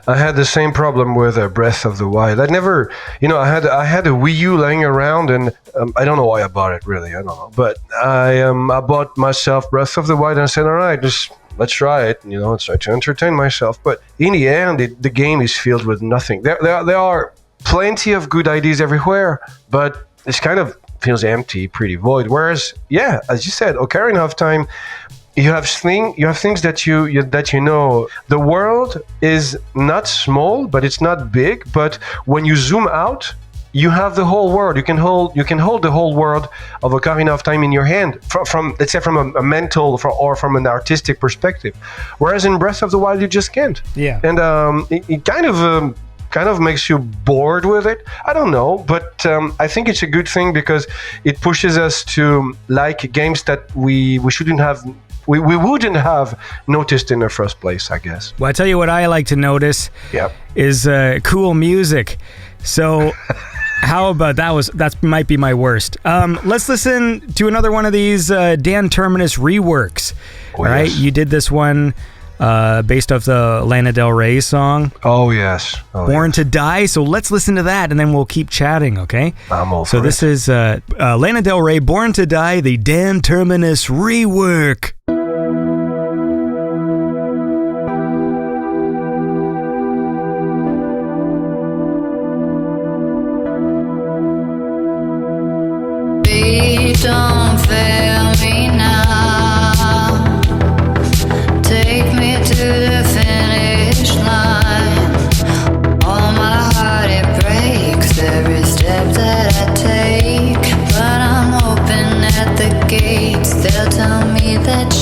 I had the same problem with Breath of the Wild. I never, you know, I had a Wii U laying around, and I don't know why I bought it. Really, I don't know. But I bought myself Breath of the Wild, and I said, all right, let's try it. You know, let's try to entertain myself. But in the end, the game is filled with nothing. There are plenty of good ideas everywhere, but it's kind of feels empty, pretty void. Whereas, yeah, as you said, Ocarina of Time. You have things that you know. The world is not small, but it's not big. But when you zoom out, you have the whole world. You can hold the whole world of Ocarina of Time in your hand from let's say from a mental or from an artistic perspective. Whereas in Breath of the Wild, you just can't. Yeah. And it kind of makes you bored with it. I don't know, but I think it's a good thing because it pushes us to like games that we shouldn't have. We wouldn't have noticed in the first place, I guess. Well, I tell you what I like to notice is cool music. So how about that might be my worst. Let's listen to another one of these Dan Terminus reworks. Oh, all right, yes. You did this one based off the Lana Del Rey song. Oh, yes. Born to Die. So let's listen to that and then we'll keep chatting, okay? I'm all so for this it. is Lana Del Rey, Born to Die, the Dan Terminus rework. Don't fail me now. Take me to the finish line. All my heart it breaks every step that I take. But I'm open at the gates. They'll tell me that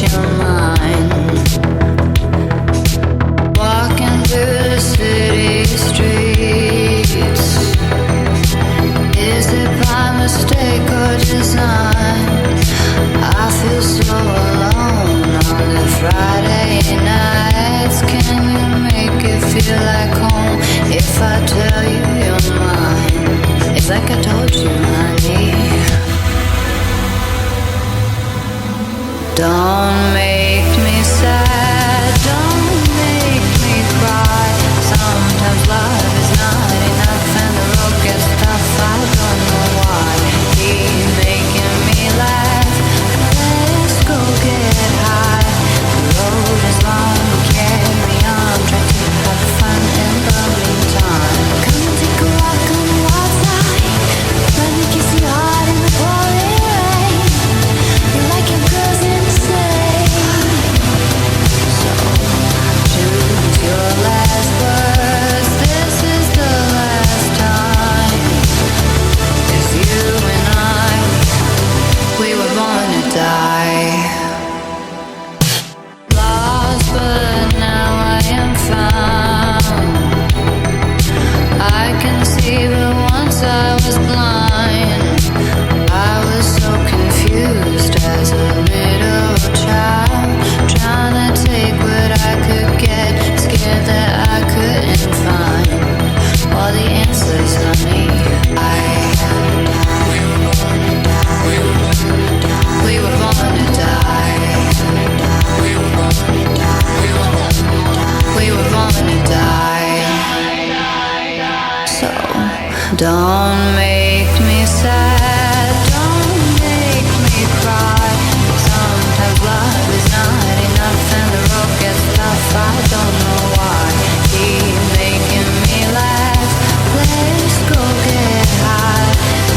Don't make me sad, don't make me cry. Sometimes love is not enough and the road gets tough. I don't know why. Keep making me laugh. Let's go get high.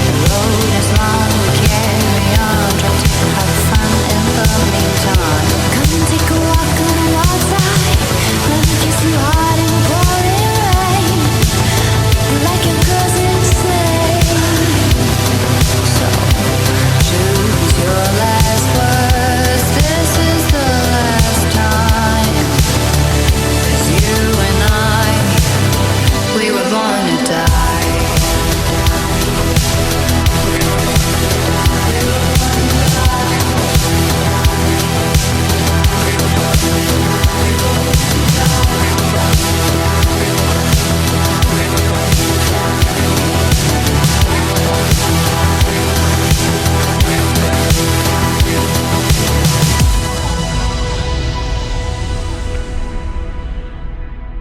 The road is long, we carry on. Try to have fun in the meantime. Come and take a walk on the outside. Let me kiss you hard in the pouring rain. Like your cousin say. So choose your last words. This is the last time. 'Cause you and I, we were born to die.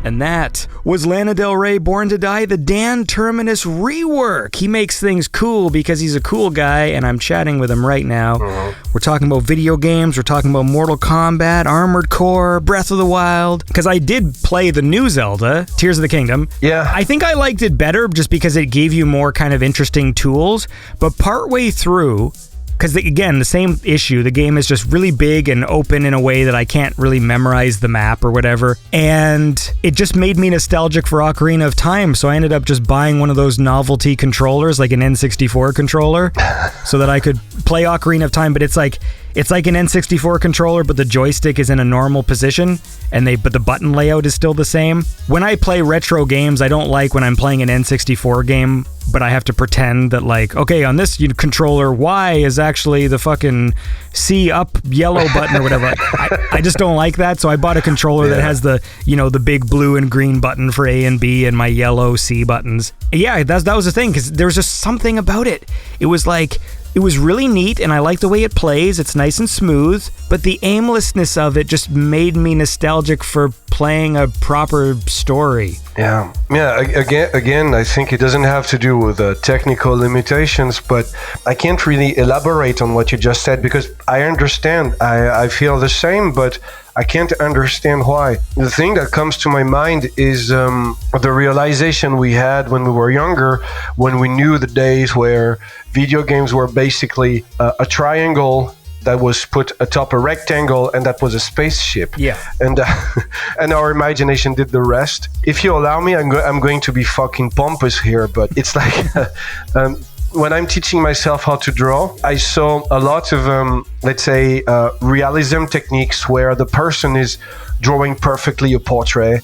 And that was Lana Del Rey, Born to Die, the Dan Terminus rework. He makes things cool because he's a cool guy, and I'm chatting with him right now. We're talking about video games, we're talking about Mortal Kombat, Armored Core, Breath of the Wild. Because I did play the new Zelda, Tears of the Kingdom. Yeah. I think I liked it better just because it gave you more kind of interesting tools. But partway through, because again, the same issue, the game is just really big and open in a way that I can't really memorize the map or whatever. And it just made me nostalgic for Ocarina of Time. So I ended up just buying one of those novelty controllers, like an N64 controller, so that I could play Ocarina of Time. But it's like an N64 controller, but the joystick is in a normal position, but the button layout is still the same. When I play retro games, I don't like when I'm playing an N64 game, but I have to pretend that, like, okay, on this controller, Y is actually the fucking C up yellow button or whatever. I just don't like that, so I bought a controller that has the big blue and green button for A and B and my yellow C buttons. Yeah, that was the thing, because there was just something about it. It was like, it was really neat, and I like the way it plays. It's nice and smooth, but the aimlessness of it just made me nostalgic for playing a proper story. Yeah. Again, I think it doesn't have to do with technical limitations, but I can't really elaborate on what you just said because I understand. I feel the same, but I can't understand why. The thing that comes to my mind is the realization we had when we were younger, when we knew the days where video games were basically a triangle that was put atop a rectangle, and that was a spaceship. Yeah. And and our imagination did the rest. If you allow me, I'm going to be fucking pompous here, but it's like when I'm teaching myself how to draw, I saw a lot of let's say realism techniques where the person is drawing perfectly a portrait,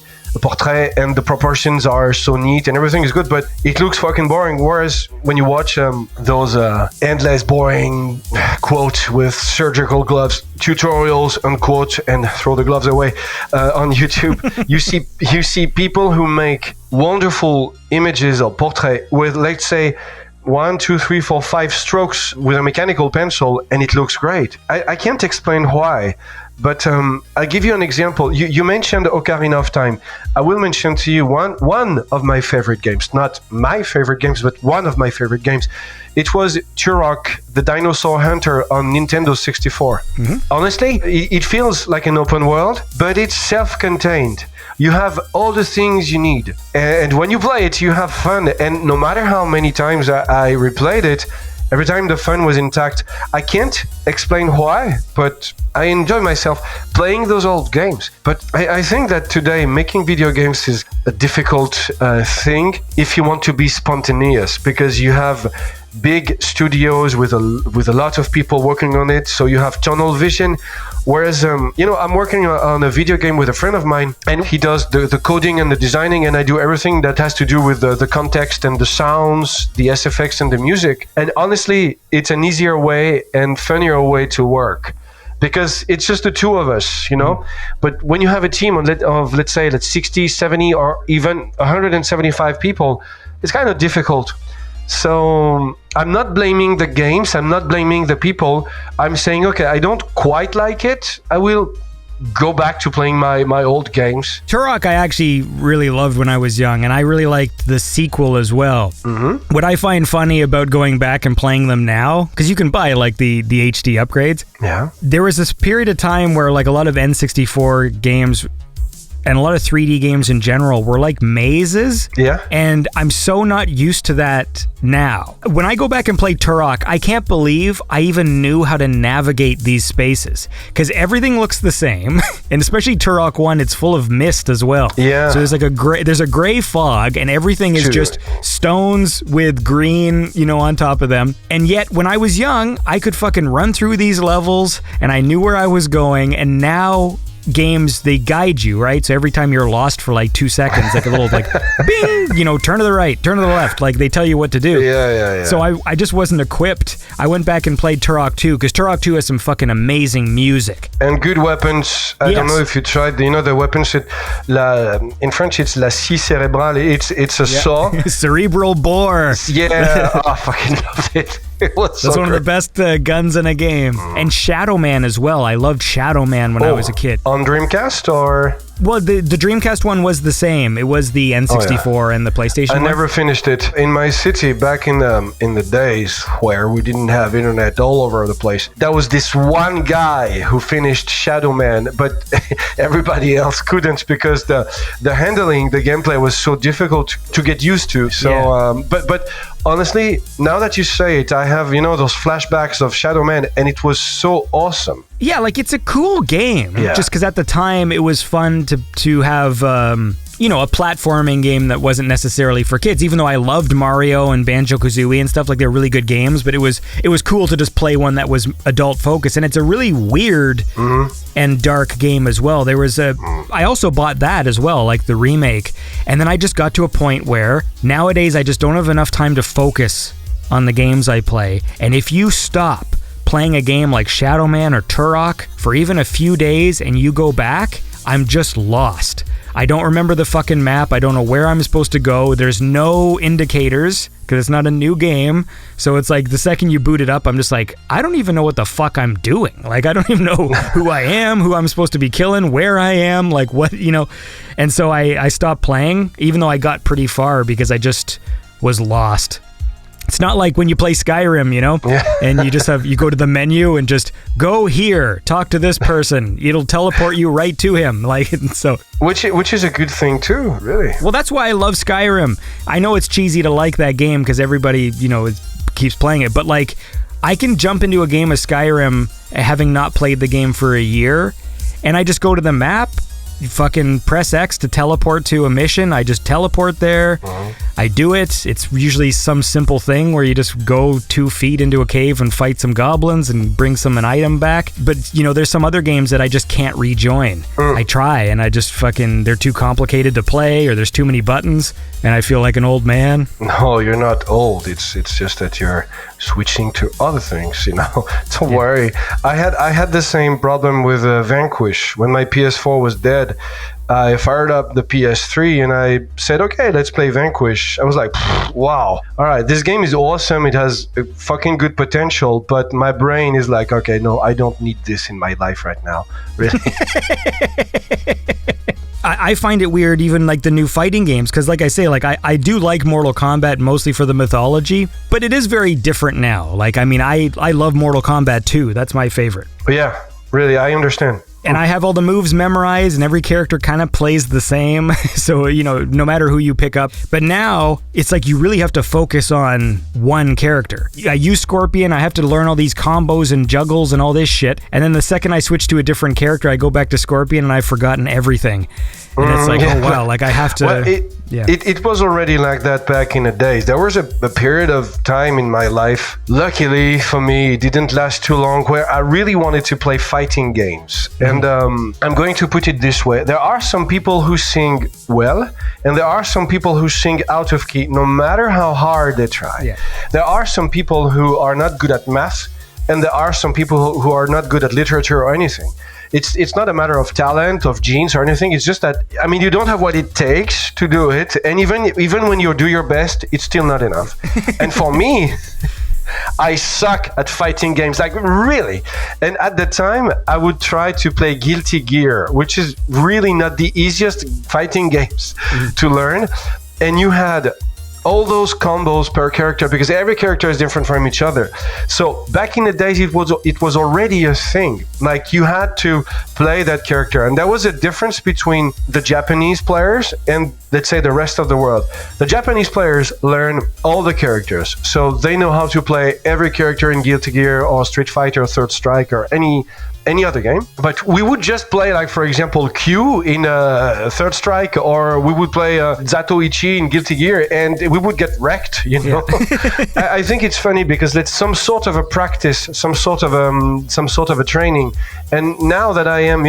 and the proportions are so neat and everything is good, but it looks fucking boring. Whereas when you watch those endless boring quote with surgical gloves tutorials unquote and throw the gloves away on YouTube, you see people who make wonderful images or portrait with, let's say, 1, 2, 3, 4, 5 strokes with a mechanical pencil, and it looks great. I can't explain why. But I'll give you an example. You mentioned Ocarina of Time. I will mention to you one of my favorite games. Not my favorite games, but one of my favorite games. It was Turok, the Dinosaur Hunter on Nintendo 64. Mm-hmm. Honestly, it feels like an open world, but it's self-contained. You have all the things you need. And when you play it, you have fun. And no matter how many times I replayed it, every time the fun was intact. I can't explain why, but I enjoy myself playing those old games. But I think that today making video games is a difficult thing if you want to be spontaneous, because you have big studios with a lot of people working on it, so you have tunnel vision. Whereas, I'm working on a video game with a friend of mine, and he does the coding and the designing, and I do everything that has to do with the context and the sounds, the SFX and the music. And honestly, it's an easier way and funnier way to work, because it's just the two of us, But when you have a team of let's say 60, 70, or even 175 people, it's kind of difficult. So I'm not blaming the games, I'm not blaming the people. I'm saying, okay, I don't quite like it. I will go back to playing my old games. Turok I actually really loved when I was young, and I really liked the sequel as well. Mm-hmm. What I find funny about going back and playing them now, because you can buy like the HD upgrades. Yeah. There was this period of time where like a lot of N64 games and a lot of 3D games in general were like mazes. Yeah. And I'm so not used to that now. When I go back and play Turok, I can't believe I even knew how to navigate these spaces, because everything looks the same. And especially Turok 1, it's full of mist as well. Yeah. So there's a gray fog, and everything is just stones with green, on top of them. And yet when I was young, I could fucking run through these levels and I knew where I was going. And now games, they guide you, right? So every time you're lost for like 2 seconds, like a little like bing, turn to the right, turn to the left, like they tell you what to do. Yeah. So I just wasn't equipped. I went back and played Turok 2, because Turok 2 has some fucking amazing music and good weapons. I don't know if you tried, the weapons. In French, it's la scie cérébrale. It's a saw. Cerebral bore. Yeah, I fucking loved it. That's one of the best guns in a game. And Shadow Man as well. I loved Shadow Man when I was a kid. On Dreamcast or? Well, the Dreamcast one was the same. It was the N64 and the PlayStation I one. never finished it. In my city, back in the days where we didn't have internet all over the place, there was this one guy who finished Shadow Man, but everybody else couldn't, because the handling, the gameplay was so difficult to get used to. So, but honestly, now that you say it, I have, those flashbacks of Shadow Man, and it was so awesome. Yeah, like it's a cool game. Yeah. Just because at the time it was fun to have, a platforming game that wasn't necessarily for kids. Even though I loved Mario and Banjo-Kazooie and stuff, like they're really good games, but it was cool to just play one that was adult focused. And it's a really weird and dark game as well. I also bought that as well, like the remake. And then I just got to a point where nowadays I just don't have enough time to focus on the games I play. And if you stop playing a game like Shadow Man or Turok for even a few days and you go back, I'm just lost. I don't remember the fucking map. I don't know where I'm supposed to go. There's no indicators because it's not a new game. So it's like the second you boot it up, I'm just like, I don't even know what the fuck I'm doing. Like, I don't even know who I am, who I'm supposed to be killing, where I am, like what, And so I stopped playing, even though I got pretty far, because I just was lost. It's not like when you play Skyrim, and you go to the menu and just go here, talk to this person. It'll teleport you right to him. Like, so. Which is a good thing too, really. Well, that's why I love Skyrim. I know it's cheesy to like that game because everybody, keeps playing it. But like, I can jump into a game of Skyrim having not played the game for a year, and I just go to the map. You fucking press X to teleport to a mission. I just teleport there. I do it. It's usually some simple thing where you just go 2 feet into a cave and fight some goblins and bring an item back. But, there's some other games that I just can't rejoin. I try and I just they're too complicated to play, or there's too many buttons and I feel like an old man. No, you're not old. It's just that you're switching to other things, Don't worry. I had the same problem with Vanquish. When my PS4 was dead, I fired up the PS3 and I said, okay, let's play Vanquish. I was like, wow, all right, this game is awesome. It has a fucking good potential, but my brain is like, okay, no, I don't need this in my life right now. Really? I find it weird, even like the new fighting games, because like I say, like I do like Mortal Kombat mostly for the mythology, but it is very different now. Like, I mean, I love Mortal Kombat 2. That's my favorite. Yeah, really, I understand. And I have all the moves memorized, and every character kind of plays the same. So, no matter who you pick up. But now, it's like you really have to focus on one character. I use Scorpion, I have to learn all these combos and juggles and all this shit. And then the second I switch to a different character, I go back to Scorpion and I've forgotten everything. And it's like, oh wow, like I have to... Well, it was already like that back in the days. There was a period of time in my life, luckily for me, it didn't last too long, where I really wanted to play fighting games. And I'm going to put it this way. There are some people who sing well, and there are some people who sing out of key, no matter how hard they try. Yeah. There are some people who are not good at math, and there are some people who are not good at literature or anything. It's not a matter of talent, of genes or anything. It's just that, I mean, you don't have what it takes to do it. And even when you do your best, it's still not enough. And for me, I suck at fighting games, like really. And at the time, I would try to play Guilty Gear, which is really not the easiest fighting games to learn. And you had all those combos per character because every character is different from each other. So back in the days, it was already a thing. Like you had to play that character, and there was a difference between the Japanese players and let's say the rest of the world. The Japanese players learn all the characters, so they know how to play every character in Guilty Gear or Street Fighter, Third Strike, or any other game. But we would just play, like, for example, Q in Third Strike, or we would play Zatoichi in Guilty Gear, and we would get wrecked, you know. I think it's funny because it's some sort of a practice, some sort of a training. And now that I am,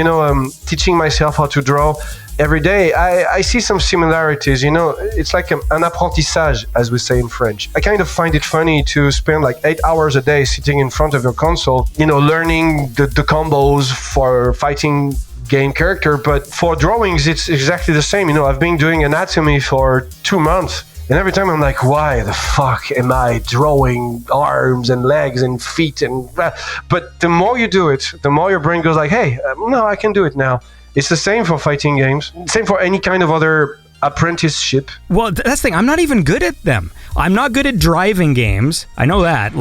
teaching myself how to draw every day, I see some similarities, It's like an apprentissage, as we say in French. I kind of find it funny to spend like 8 hours a day sitting in front of your console, learning the combos for fighting game character. But for drawings, it's exactly the same. I've been doing anatomy for 2 months. And every time I'm like, why the fuck am I drawing arms and legs and feet? But the more you do it, the more your brain goes like, hey, no, I can do it now. It's the same for fighting games. Same for any kind of other apprenticeship. Well, that's the thing. I'm not even good at them. I'm not good at driving games. I know that.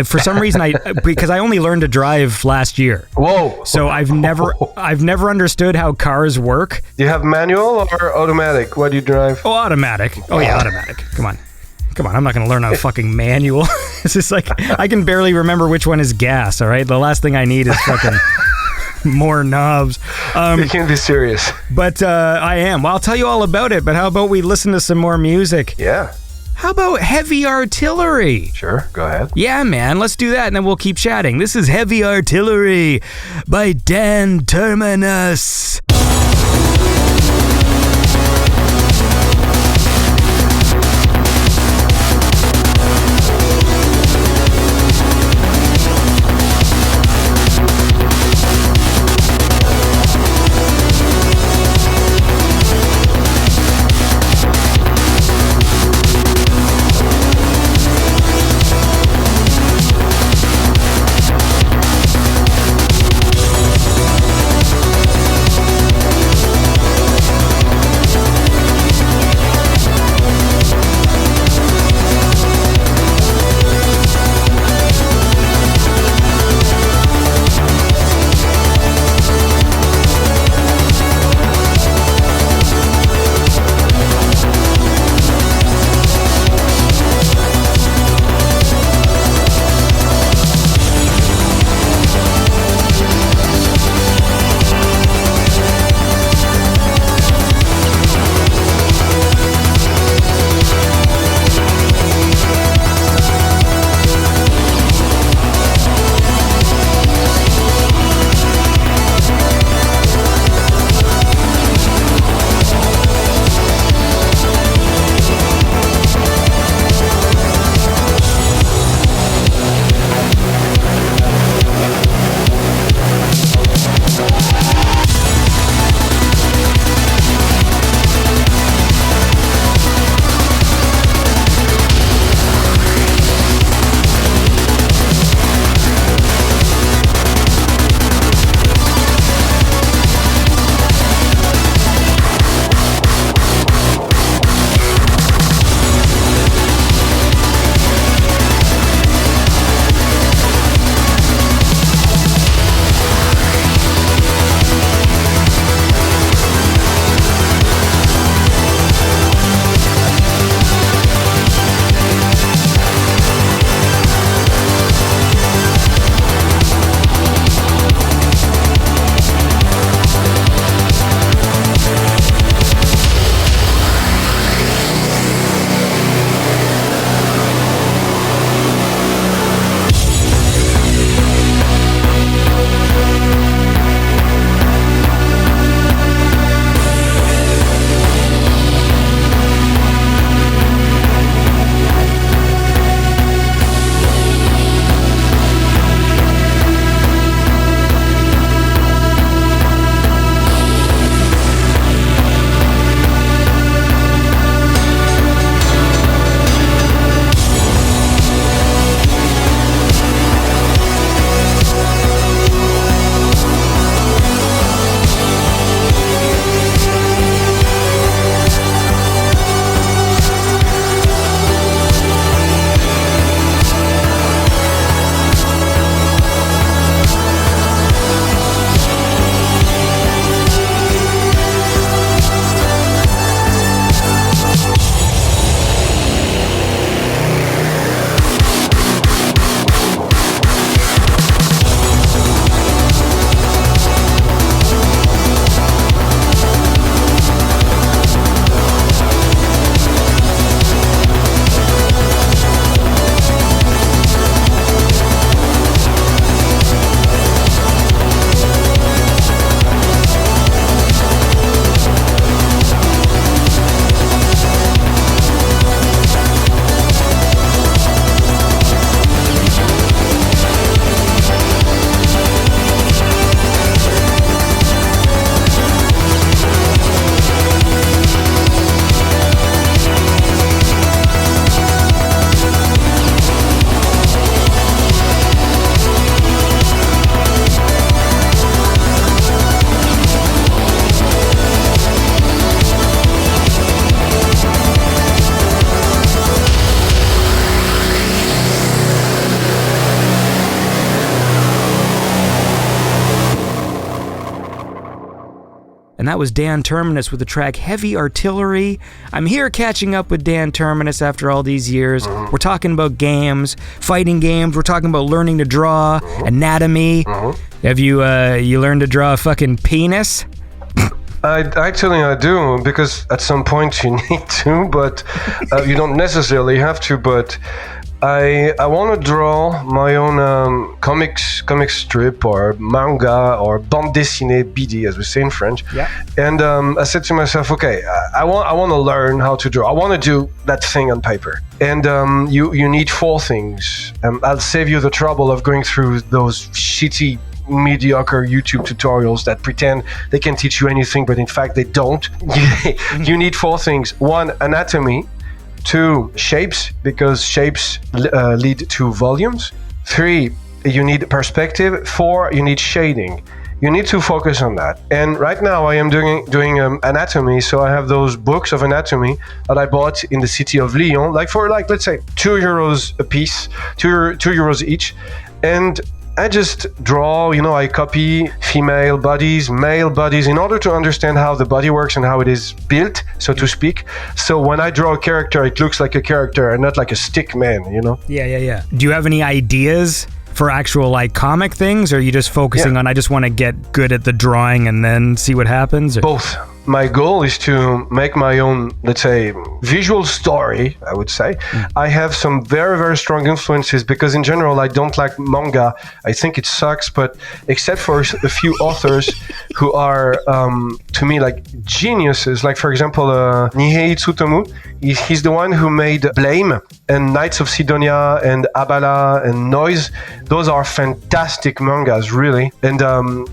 For some reason, because I only learned to drive last year. Whoa! So I've never understood how cars work. Do you have manual or automatic? What do you drive? Oh, automatic. Oh yeah, automatic. Come on. I'm not going to learn a fucking manual. It's just like I can barely remember which one is gas. All right, the last thing I need is fucking. More knobs. You can't be serious. But I am. Well, I'll tell you all about it, but how about we listen to some more music? Yeah. How about Heavy Artillery? Sure, go ahead. Yeah, man, let's do that and then we'll keep chatting. This is Heavy Artillery by Dan Terminus. and that was Dan Terminus with the track Heavy Artillery. I'm here catching up with Dan Terminus after all these years. We're talking about games, fighting games. We're talking about learning to draw, anatomy. Have you learned to draw a fucking penis? I do, because at some point you need to, but you don't necessarily have to. But I want to draw my own comic strip or manga or bande dessinée, BD as we say in French. Yeah. And I said to myself, okay, I want to learn how to draw. I want to do that thing on paper. And you need 4 things. I'll save you the trouble of going through those shitty, mediocre YouTube tutorials that pretend they can teach you anything, but in fact they don't. You need 4 things. 1, anatomy. 2, shapes, because shapes lead to volumes. 3, you need perspective. 4, you need shading. You need to focus on that. And right now I am doing anatomy, so I have those books of anatomy that I bought in the city of Lyon, for let's say €2 a piece, 2 euros each. And I just draw, I copy female bodies, male bodies, in order to understand how the body works and how it is built, so to speak. So when I draw a character, it looks like a character and not like a stick man, Yeah. Do you have any ideas for actual comic things, or are you just focusing on I just want to get good at the drawing and then see what happens? Or? Both. My goal is to make my own, let's say, visual story, I would say. I have some very, very strong influences because in general, I don't like manga. I think it sucks, but except for a few authors who are, to me, like geniuses, like for example, Nihei Tsutomu, he's the one who made Blame and Knights of Sidonia and Abala and Noise. Those are fantastic mangas, really. And,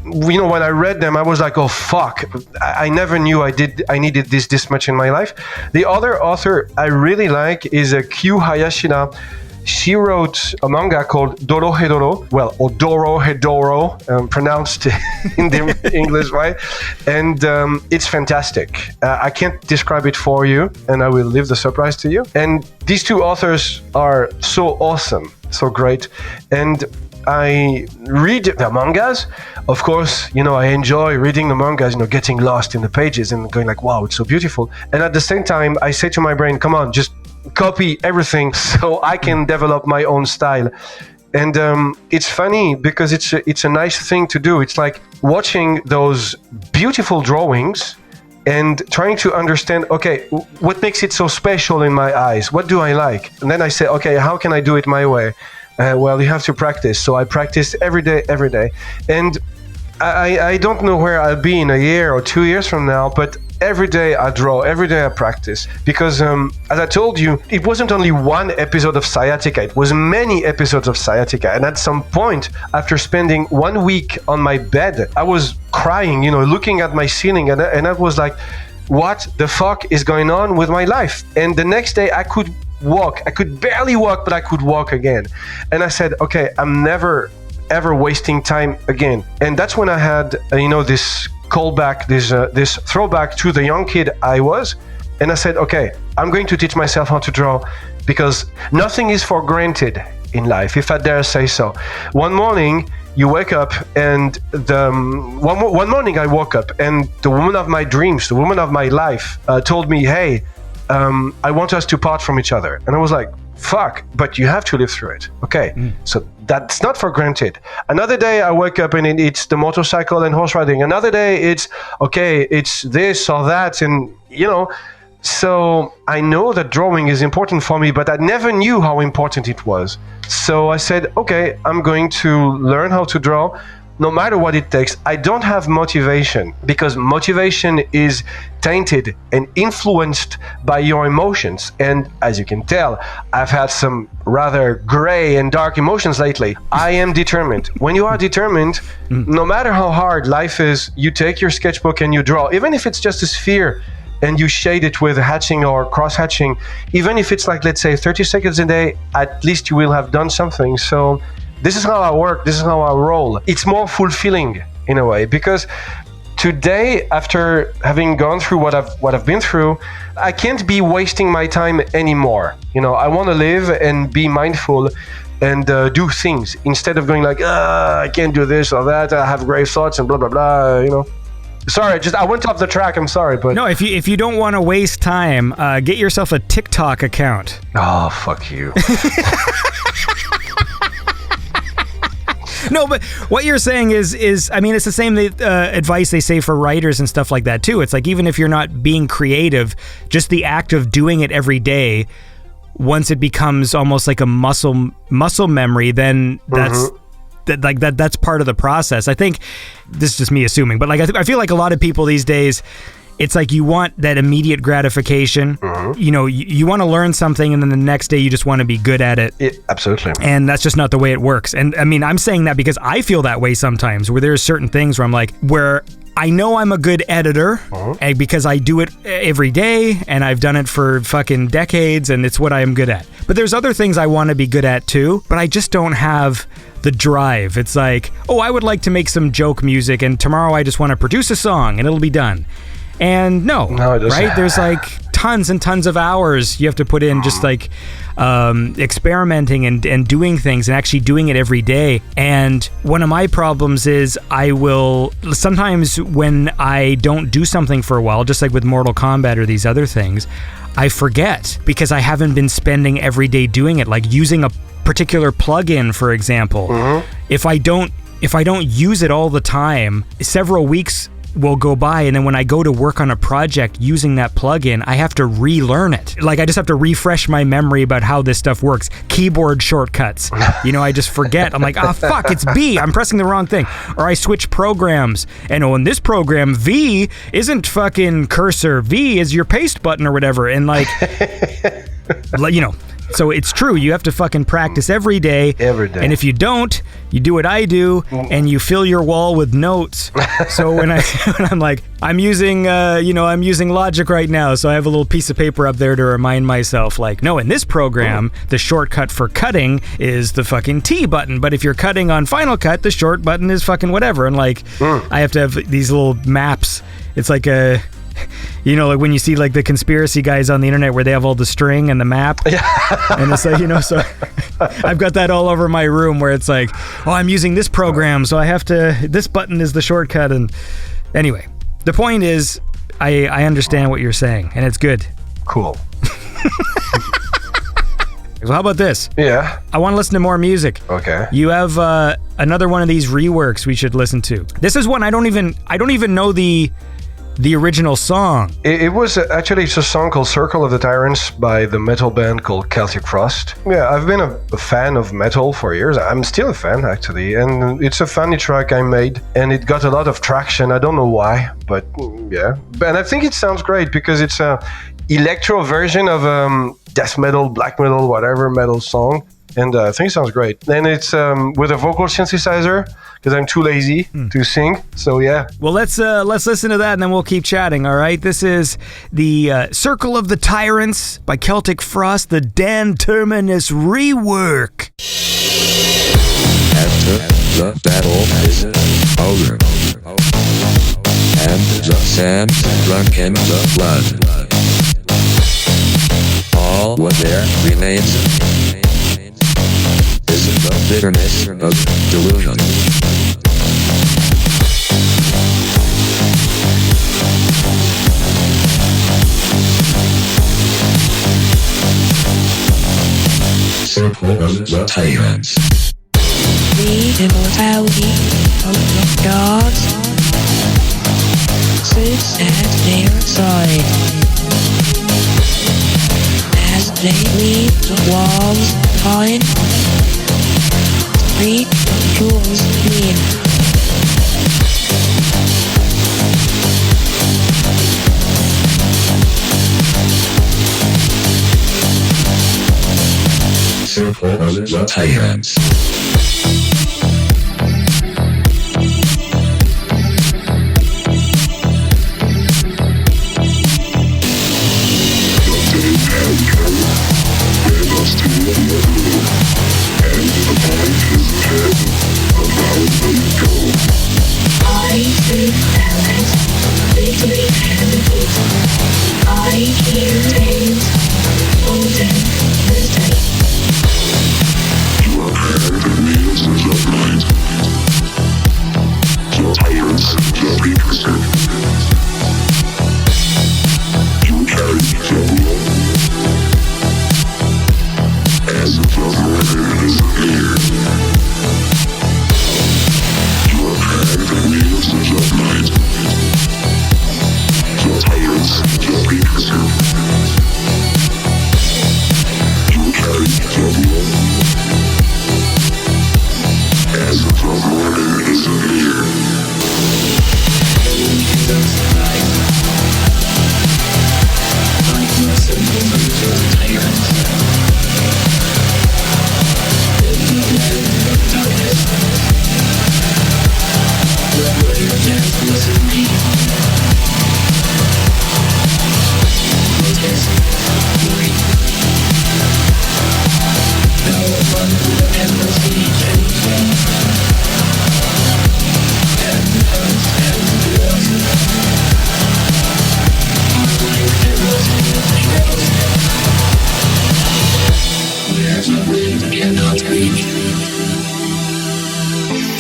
when I read them, I was like, oh, fuck. I never knew I needed this much in my life. The other author I really like is Kyu Hayashida. She wrote a manga called Dorohedoro, or Dorohedoro, pronounced in the English way, and it's fantastic. I can't describe it for you, and I will leave the surprise to you. And these 2 authors are so awesome, so great, and I read the mangas. Of course, I enjoy reading the mangas, getting lost in the pages and going like, wow, it's so beautiful. And at the same time, I say to my brain, come on, just copy everything so I can develop my own style. And it's funny because it's a nice thing to do. It's like watching those beautiful drawings and trying to understand, okay, what makes it so special in my eyes? What do I like? And then I say, okay, how can I do it my way? Well, you have to practice. So I practice every day. And I don't know where I'll be in a year or 2 years from now, but every day I draw, every day I practice. Because as I told you, it wasn't only one episode of sciatica, it was many episodes of sciatica. And at some point, after spending 1 week on my bed, I was crying, looking at my ceiling, and I was like, what the fuck is going on with my life? And the next day I could walk. I could barely walk, but I could walk again. And I said, okay, I'm never ever wasting time again. And that's when I had this callback, this throwback to the young kid I was. And I said, okay, I'm going to teach myself how to draw, because nothing is for granted in life, if I dare say so. One morning you wake up, and one morning I woke up, and the woman of my dreams, the woman of my life, told me, hey, I want us to part from each other. And I was like, fuck, but you have to live through it. Okay, so that's not for granted. Another day I wake up and it's the motorcycle and horse riding. Another day it's this or that, and so I know that drawing is important for me, but I never knew how important it was. So I said, okay, I'm going to learn how to draw, no matter what it takes. I don't have motivation, because motivation is tainted and influenced by your emotions. And as you can tell, I've had some rather gray and dark emotions lately. I am determined. When you are determined, no matter how hard life is, you take your sketchbook and you draw, even if it's just a sphere, and you shade it with hatching or cross-hatching. Even if it's like, let's say, 30 seconds a day, at least you will have done something. So this is how I work, this is how I roll. It's more fulfilling in a way, because today, after having gone through what I've been through, I can't be wasting my time anymore. I want to live and be mindful and do things, instead of going like, I can't do this or that, I have grave thoughts and blah, blah, blah, Sorry, I went off the track. I'm sorry, but No, if you don't want to waste time, get yourself a TikTok account. oh, fuck you. No, but what you're saying is I mean, it's the same advice they say for writers and stuff like that too. It's like, even if you're not being creative, just the act of doing it every day, once it becomes almost like a muscle memory, then that's part of the process. I think this is just me assuming, but like I feel like a lot of people these days, it's like you want that immediate gratification. You know, you want to learn something, and then the next day you just want to be good at it. Absolutely. And that's just not the way it works. And I mean, I'm saying that because I feel that way sometimes, where there's certain things where I'm like, where I know I'm a good editor and because I do it every day and I've done it for fucking decades and it's what I am good at. But there's other things I want to be good at too, but I just don't have the drive. It's like, oh, I would like to make some joke music, and tomorrow I just want to produce a song and it'll be done. And no, it doesn't. right? There's like tons and tons of hours you have to put in just like experimenting and doing things and actually doing it every day. And one of my problems is I will sometimes, when I don't do something for a while, just like with Mortal Kombat or these other things, I forget because I haven't been spending every day doing it, like using a particular plugin, for example. If I don't use it all the time, several weeks will go by, and then when I go to work on a project using that plugin, I have to relearn it. Like, I just have to refresh my memory about how this stuff works. Keyboard shortcuts. You know, I just forget. I'm like, fuck, it's B. I'm pressing the wrong thing. Or I switch programs, and in this program, V isn't fucking cursor. V is your paste button or whatever. And like, you know, so it's true. You have to fucking practice every day. Every day. And if you don't, you do what I do, and you fill your wall with notes. So when I'm like, I'm using Logic right now, so I have a little piece of paper up there to remind myself, like, no, in this program, the shortcut for cutting is the fucking T button. But if you're cutting on Final Cut, the short button is fucking whatever. And like, I have to have these little maps. It's like a... You know, like when you see like the conspiracy guys on the internet where they have all the string and the map. And it's like, you know, so I've got that all over my room where it's like, oh, I'm using this program, so I have to, this button is the shortcut. And anyway, the point is, I understand what you're saying, and it's good. Cool. So how about this? Yeah. I want to listen to more music. Okay. You have another one of these reworks we should listen to. This is one I don't even know the original song. It was actually, it's a song called Circle of the Tyrants by the metal band called Celtic Frost. Yeah, I've been a fan of metal for years. I'm still a fan, actually, and it's a funny track I made, and it got a lot of traction. I don't know why, but yeah. And I think it sounds great because it's a electro version of death metal, black metal, whatever metal song. And I think it sounds great. And it's with a vocal synthesizer, because I'm too lazy to sing. So yeah. Well, let's listen to that, and then we'll keep chatting. All right. This is the Circle of the Tyrants by Celtic Frost, the Dan Terminus rework. After the battle is over, and the sand drunk in the blood, all what there remains is the bitterness of delusion. Circle of the Tyrants. The immortality of the gods sits at their side as they leave the walls behind. Three tools clean. Circle of the Tyrants.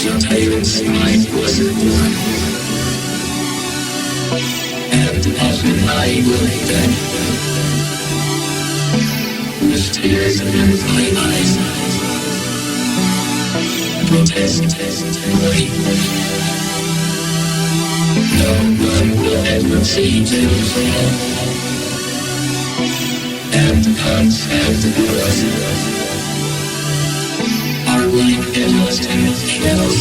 The Tyrants' mind was born, and often I will then, with tears in my eyes, protest, cry. No one will ever see them fall, and hands have the blood. Are like endless shells.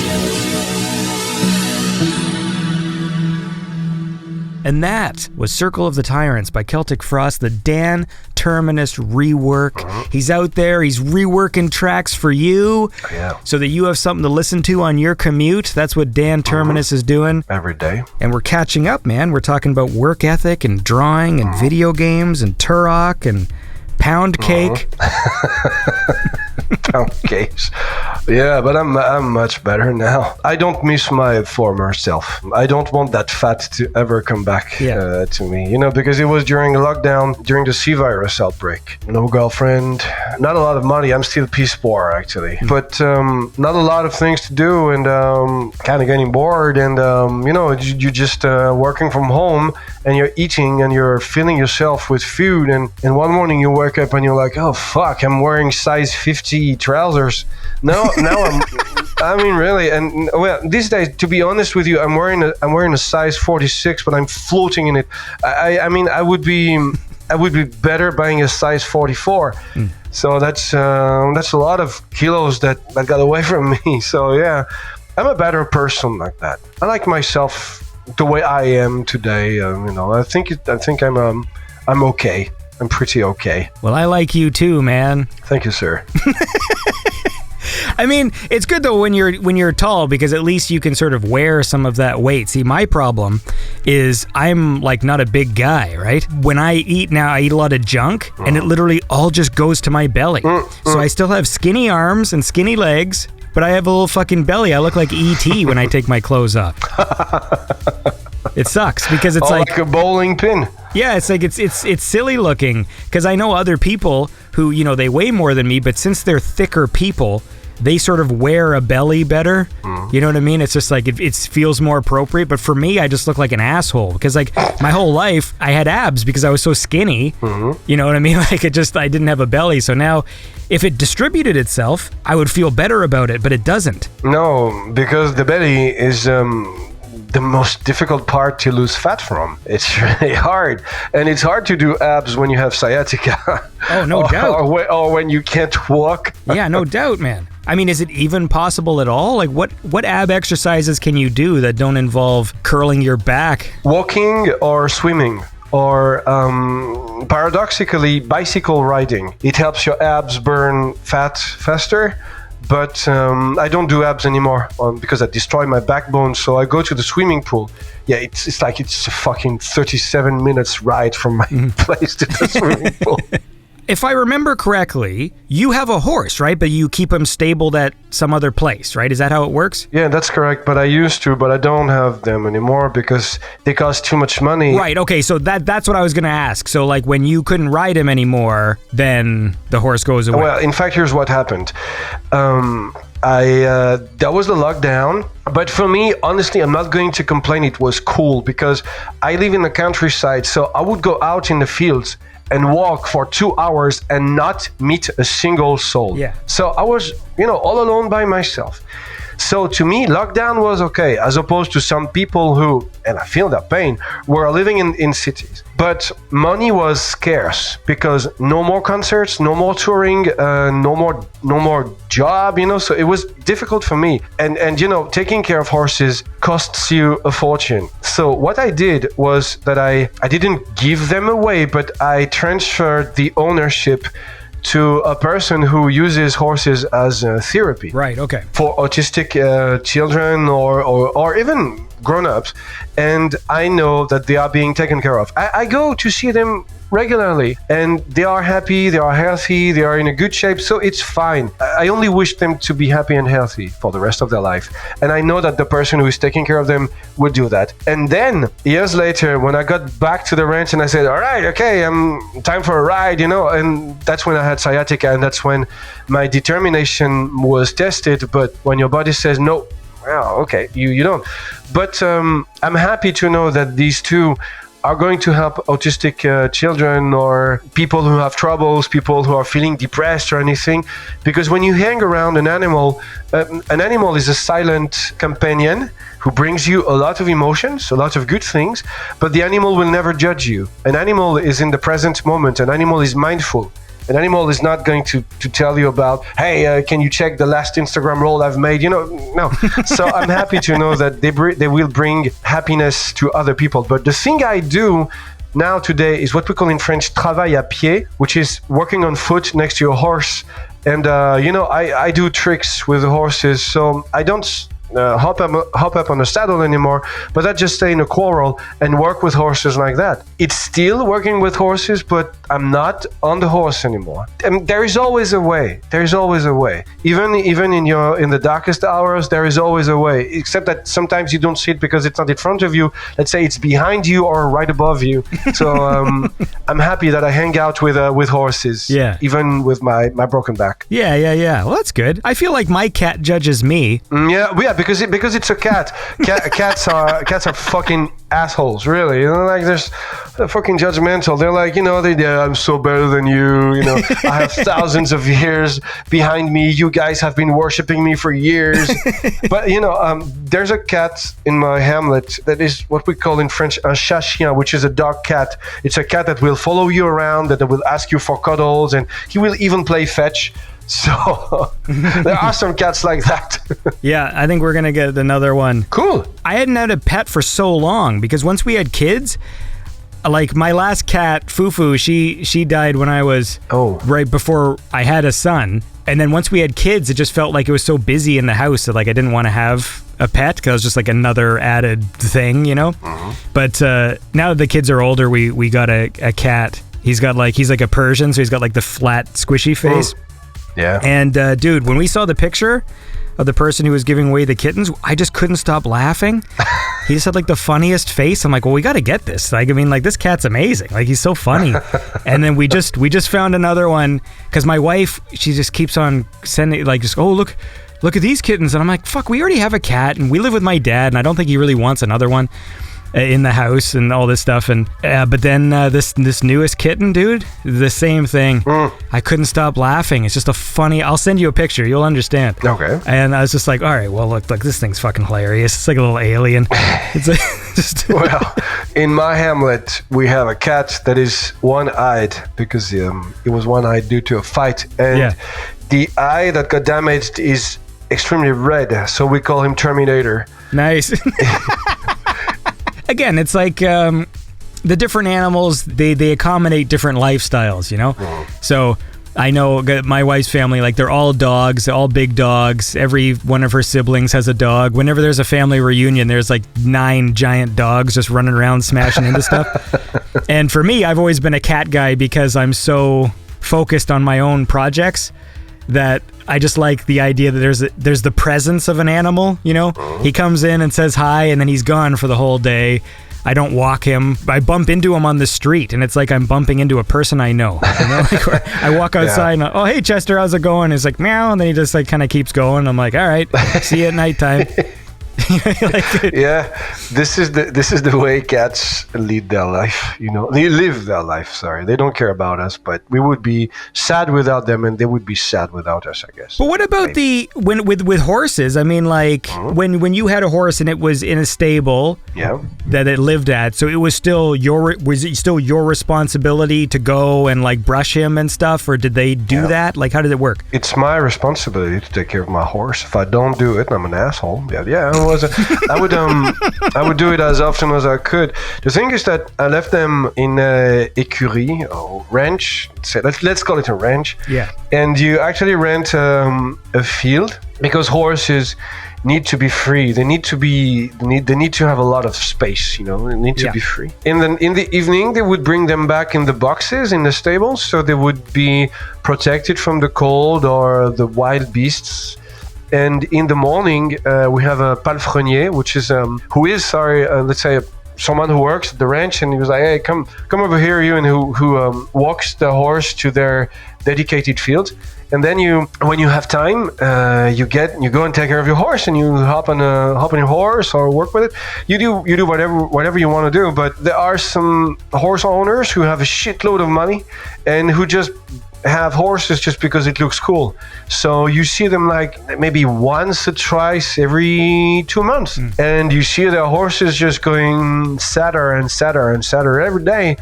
And that was Circle of the Tyrants by Celtic Frost, the Dan Terminus rework. He's out there, he's reworking tracks for you so that you have something to listen to on your commute. That's what Dan Terminus is doing. Every day. And we're catching up, man. We're talking about work ethic and drawing and video games and Turok and pound cake. Pound cakes. Yeah, but I'm much better now. I don't miss my former self. I don't want that fat to ever come back to me, you know, because it was during the lockdown, during the C virus outbreak. No girlfriend, not a lot of money. I'm still piece poor, actually, but not a lot of things to do, and kind of getting bored, and you know, you're just working from home, and you're eating, and you're filling yourself with food, and one morning you wake up and you're like, oh fuck, I'm wearing size 50 trousers. Now I mean, really, and well, these days, to be honest with you, I'm wearing a size 46, but I'm floating in it. I mean, I would be better buying a size 44. So that's a lot of kilos that got away from me. So yeah, I'm a better person like that. I like myself the way I am today. You know, I think I'm okay. I'm pretty okay. Well, I like you too, man. Thank you, sir. I mean, it's good though when you're tall, because at least you can sort of wear some of that weight. See, my problem is I'm like not a big guy, right? When I eat now, I eat a lot of junk, and it literally all just goes to my belly. So I still have skinny arms and skinny legs, but I have a little fucking belly. I look like E.T. when I take my clothes off. It sucks because it's like a bowling pin. Yeah, it's like it's silly looking, because I know other people who, you know, they weigh more than me, but since they're thicker people, they sort of wear a belly better. You know what I mean? It's just like it feels more appropriate. But for me, I just look like an asshole, because like my whole life I had abs because I was so skinny. You know what I mean? Like I didn't have a belly. So now, if it distributed itself, I would feel better about it, but it doesn't. No, because the belly is the most difficult part to lose fat from. It's really hard, and it's hard to do abs when you have sciatica. Oh, no doubt. Or when you can't walk. Yeah, no doubt, man. I mean, is it even possible at all? Like, what ab exercises can you do that don't involve curling your back? Walking or swimming, or paradoxically, bicycle riding. It helps your abs burn fat faster. But I don't do abs anymore because I destroy my backbone. So I go to the swimming pool. Yeah, it's like it's a fucking 37 minutes ride from my place to the swimming pool. If I remember correctly, you have a horse, right? But you keep him stabled at some other place, right? Is that how it works? Yeah, that's correct. But I used to, but I don't have them anymore because they cost too much money. Right. Okay. So that's what I was going to ask. So like when you couldn't ride him anymore, then the horse goes away. Well, in fact, here's what happened. That was the lockdown. But for me, honestly, I'm not going to complain. It was cool because I live in the countryside. So I would go out in the fields and walk for 2 hours and not meet a single soul. Yeah. So I was, all alone by myself. So to me, lockdown was okay, as opposed to some people who, and I feel that pain, were living in cities. But money was scarce because no more concerts, no more touring, no more job, so it was difficult for me. And taking care of horses costs you a fortune. So what I did was that I didn't give them away, but I transferred the ownership to a person who uses horses as therapy. Right, okay. For autistic children or even grown-ups. And I know that they are being taken care of. I go to see them regularly, and they are happy, they are healthy, they are in a good shape, so it's fine. I only wish them to be happy and healthy for the rest of their life, and I know that the person who is taking care of them would do that. And then years later, when I got back to the ranch and I said, all right, okay, time for a ride, and that's when I had sciatica, and that's when my determination was tested. But when your body says no, well, okay, you don't. But I'm happy to know that these two are going to help autistic children or people who have troubles, people who are feeling depressed or anything. Because when you hang around an animal is a silent companion who brings you a lot of emotions, a lot of good things, but the animal will never judge you. An animal is in the present moment. An animal is mindful. An animal is not going to tell you about, hey, can you check the last Instagram roll I've made? No. So I'm happy to know that they will bring happiness to other people. But the thing I do now today is what we call in French travail à pied, which is working on foot next to a horse. And, I do tricks with the horses. So I don't hop up on a saddle anymore, but I just stay in a corral and work with horses like that. It's still working with horses, but I'm not on the horse anymore. And there is always a way. There is always a way. Even in the darkest hours, there is always a way. Except that sometimes you don't see it because it's not in front of you. Let's say it's behind you or right above you. So I'm happy that I hang out with horses. Yeah. Even with my broken back. Yeah. Well, that's good. I feel like my cat judges me. Yeah. Because it's a cat. Cats are fucking assholes, really. Like they're fucking judgmental. They're like, I'm so better than you. I have thousands of years behind me. You guys have been worshiping me for years. But there's a cat in my hamlet that is what we call in French un chat chien, which is a dog cat. It's a cat that will follow you around, that will ask you for cuddles, and he will even play fetch. So there are some cats like that. Yeah, I think we're going to get another one. Cool. I hadn't had a pet for so long because once we had kids, like my last cat, Fufu, she died when I was right before I had a son. And then once we had kids, it just felt like it was so busy in the house that like I didn't want to have a pet because it was just like another added thing, Mm-hmm. But now that the kids are older, we got a cat. He's like a Persian, so he's got like the flat, squishy face. Yeah. And dude, when we saw the picture of the person who was giving away the kittens, I just couldn't stop laughing. He just had like the funniest face. I'm like, well, we got to get this. Like, I mean, like this cat's amazing. Like he's so funny. And then we just found another one because my wife, she just keeps on sending like, just look at these kittens. And I'm like, fuck, we already have a cat and we live with my dad and I don't think he really wants another one in the house and all this stuff. And but then this newest kitten, dude, the same thing. I couldn't stop laughing. It's just a funny, I'll send you a picture, you'll understand. Okay. And I was just like, all right, well, look, this thing's fucking hilarious. It's like a little alien. It's like just well, in my hamlet we have a cat that is one-eyed because it was one-eyed due to a fight, and the eye that got damaged is extremely red, so we call him Terminator. Nice. Again, it's like the different animals, they accommodate different lifestyles, So I know my wife's family, like they're all dogs, all big dogs. Every one of her siblings has a dog. Whenever there's a family reunion, there's like 9 giant dogs just running around smashing into stuff. And for me, I've always been a cat guy because I'm so focused on my own projects that I just like the idea that there's the presence of an animal, He comes in and says hi and then he's gone for the whole day. I don't walk him. I bump into him on the street and it's like I'm bumping into a person I know. Like I walk outside and hey Chester, how's it going? He's like meow, and then he just like kind of keeps going. I'm like, all right, see you at nighttime. Yeah, this is the way cats lead their life. They live their life. Sorry, they don't care about us, but we would be sad without them, and they would be sad without us, I guess. But what about with horses? I mean, like when you had a horse and it was in a stable, that it lived at, so it was still your responsibility to go and like brush him and stuff, or did they do that? Like, how did it work? It's my responsibility to take care of my horse. If I don't do it, I'm an asshole. I would do it as often as I could. The thing is that I left them in a écurie or ranch. Let's call it a ranch. Yeah. And you actually rent a field because horses need to be free. They need to have a lot of space. They need to be free. In the evening, they would bring them back in the boxes in the stables, so they would be protected from the cold or the wild beasts. And in the morning, we have a palefrenier, which is let's say someone who works at the ranch, and he was like, "Hey, come over here, you," and who walks the horse to their dedicated field. And then when you have time, you go and take care of your horse, and you hop on your horse or work with it. You do whatever you want to do. But there are some horse owners who have a shitload of money and who just have horses just because it looks cool. So you see them like maybe once or twice every 2 months, and you see their horses just going sadder and sadder and sadder every day.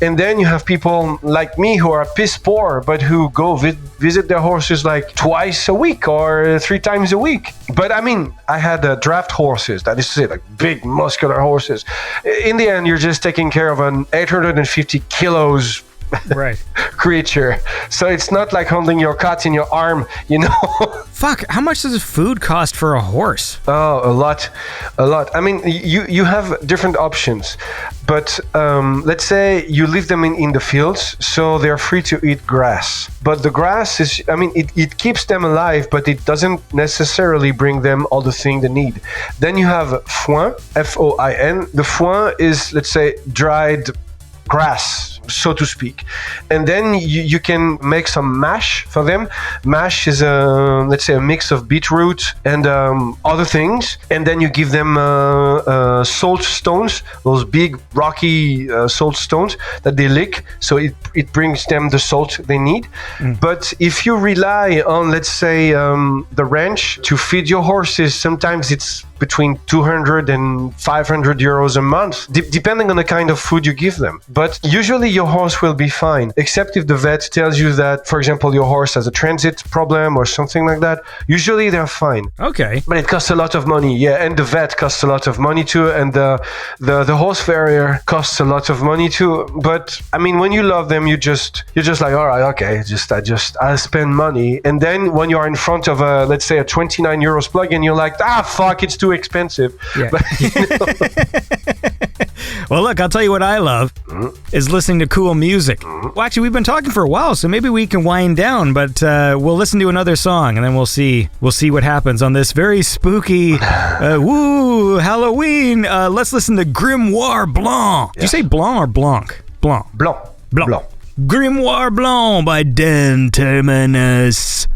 And then you have people like me who are piss poor, but who go visit their horses like twice a week or 3 times a week. But I mean, I had draft horses, that is to say, like big muscular horses. In the end, you're just taking care of an 850 kilos creature. So it's not like holding your cat in your arm, Fuck, how much does food cost for a horse? Oh, a lot. I mean, you have different options, but let's say you leave them in the fields, so they're free to eat grass. But the grass is, it keeps them alive, but it doesn't necessarily bring them all the things they need. Then you have foin, F-O-I-N. The foin is, let's say, dried grass, so to speak. And then you can make some mash for them. Mash is let's say a mix of beetroot and other things. And then you give them salt stones, those big rocky salt stones that they lick. So it brings them the salt they need. But if you rely on, let's say, the ranch to feed your horses, sometimes it's between 200 and 500 euros a month, depending on the kind of food you give them. But usually your horse will be fine, except if the vet tells you that, for example, your horse has a transit problem or something like that. Usually they're fine. Okay. But it costs a lot of money, and the vet costs a lot of money too, and the horse farrier costs a lot of money too. But I mean, when you love them, you're just like, all right, okay, I'll spend money. And then when you are in front of let's say a 29 euros plug-in, you're like, fuck, it's too expensive. Yeah. But, well, look, I'll tell you what I love is listening to cool music. Well, actually, we've been talking for a while, so maybe we can wind down, but we'll listen to another song, and then we'll see what happens on this very spooky, Halloween. Let's listen to Grimoire Blanc. Did you say Blanc or Blanc? Blanc. Blanc. Blanc. Grimoire Blanc by Dan Terminus.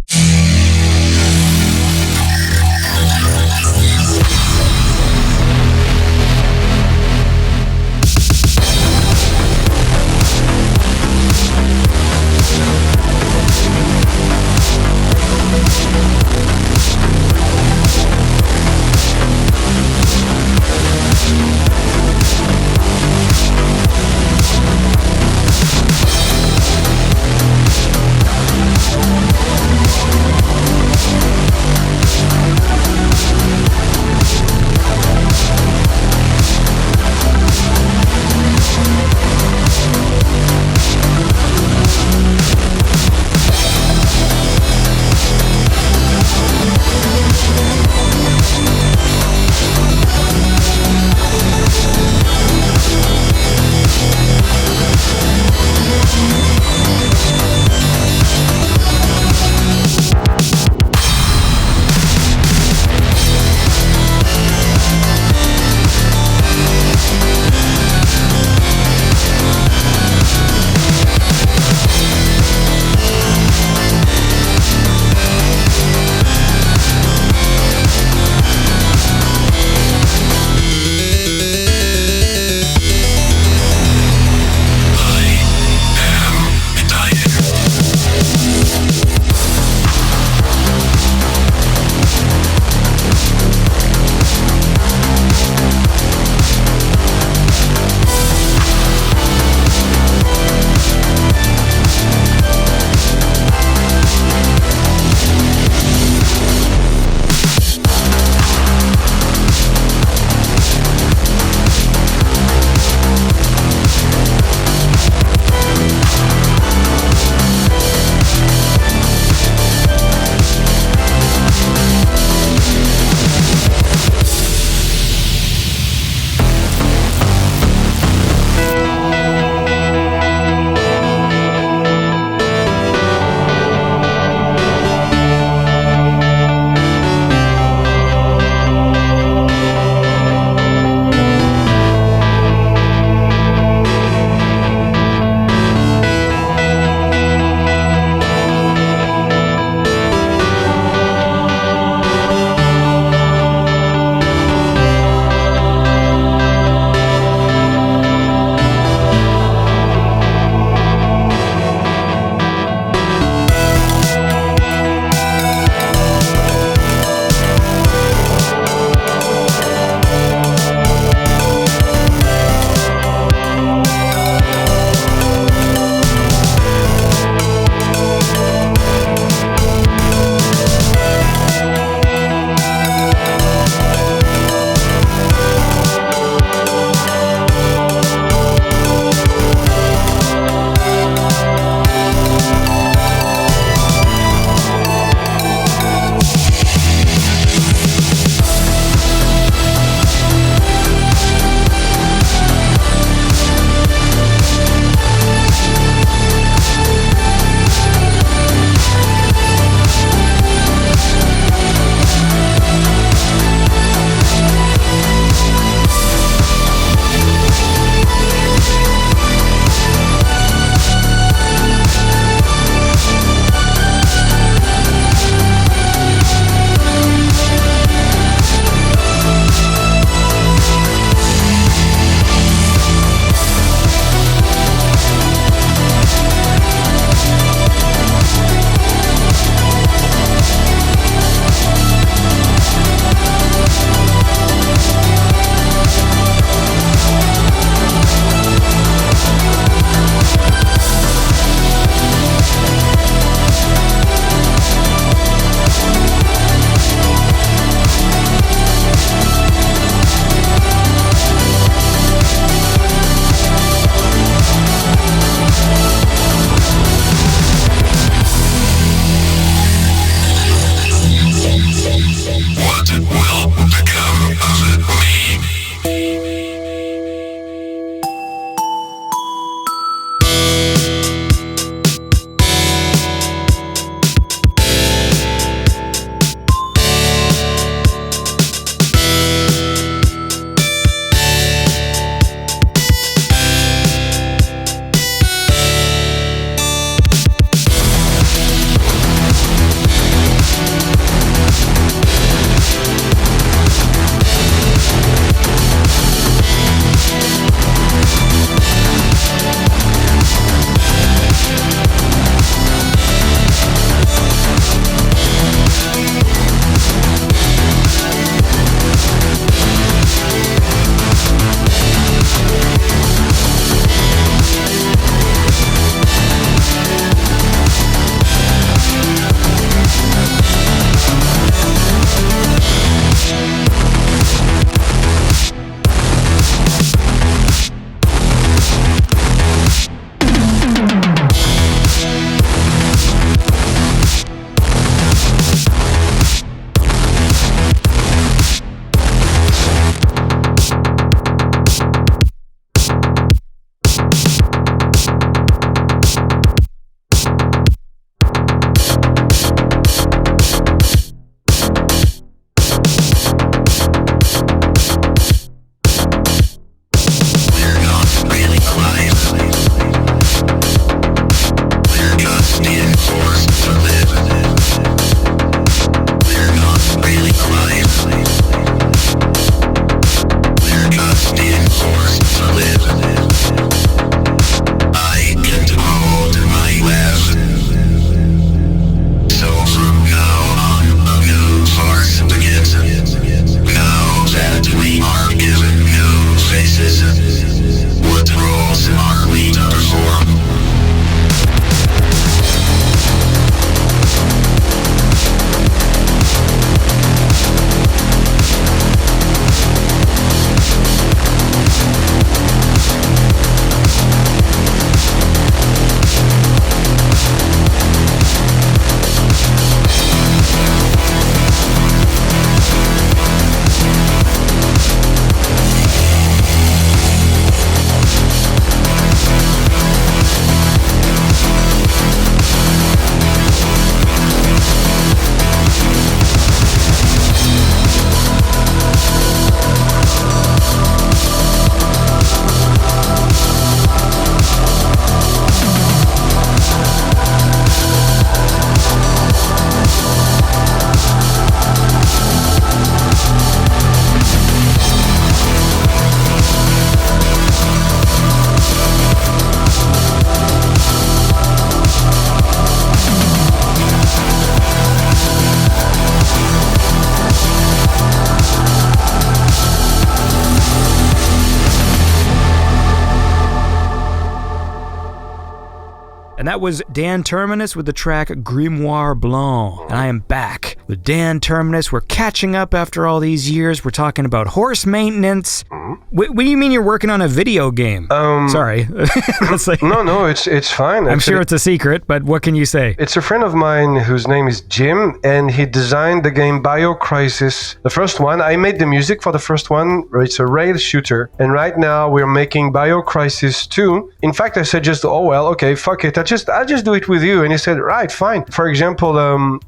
And that was Dan Terminus with the track Grimoire Blanc. And I am back with Dan Terminus. We're catching up after all these years. We're talking about horse maintenance. What do you mean you're working on a video game? Sorry. No, it's fine. I'm sure it's a secret, but what can you say? It's a friend of mine whose name is Jim, and he designed the game BioCrisis, the first one. I made the music for the first one. It's a rail shooter, and right now we're making BioCrisis 2. In fact, I said okay, fuck it. I'll just do it with you. And he said, right, fine. For example,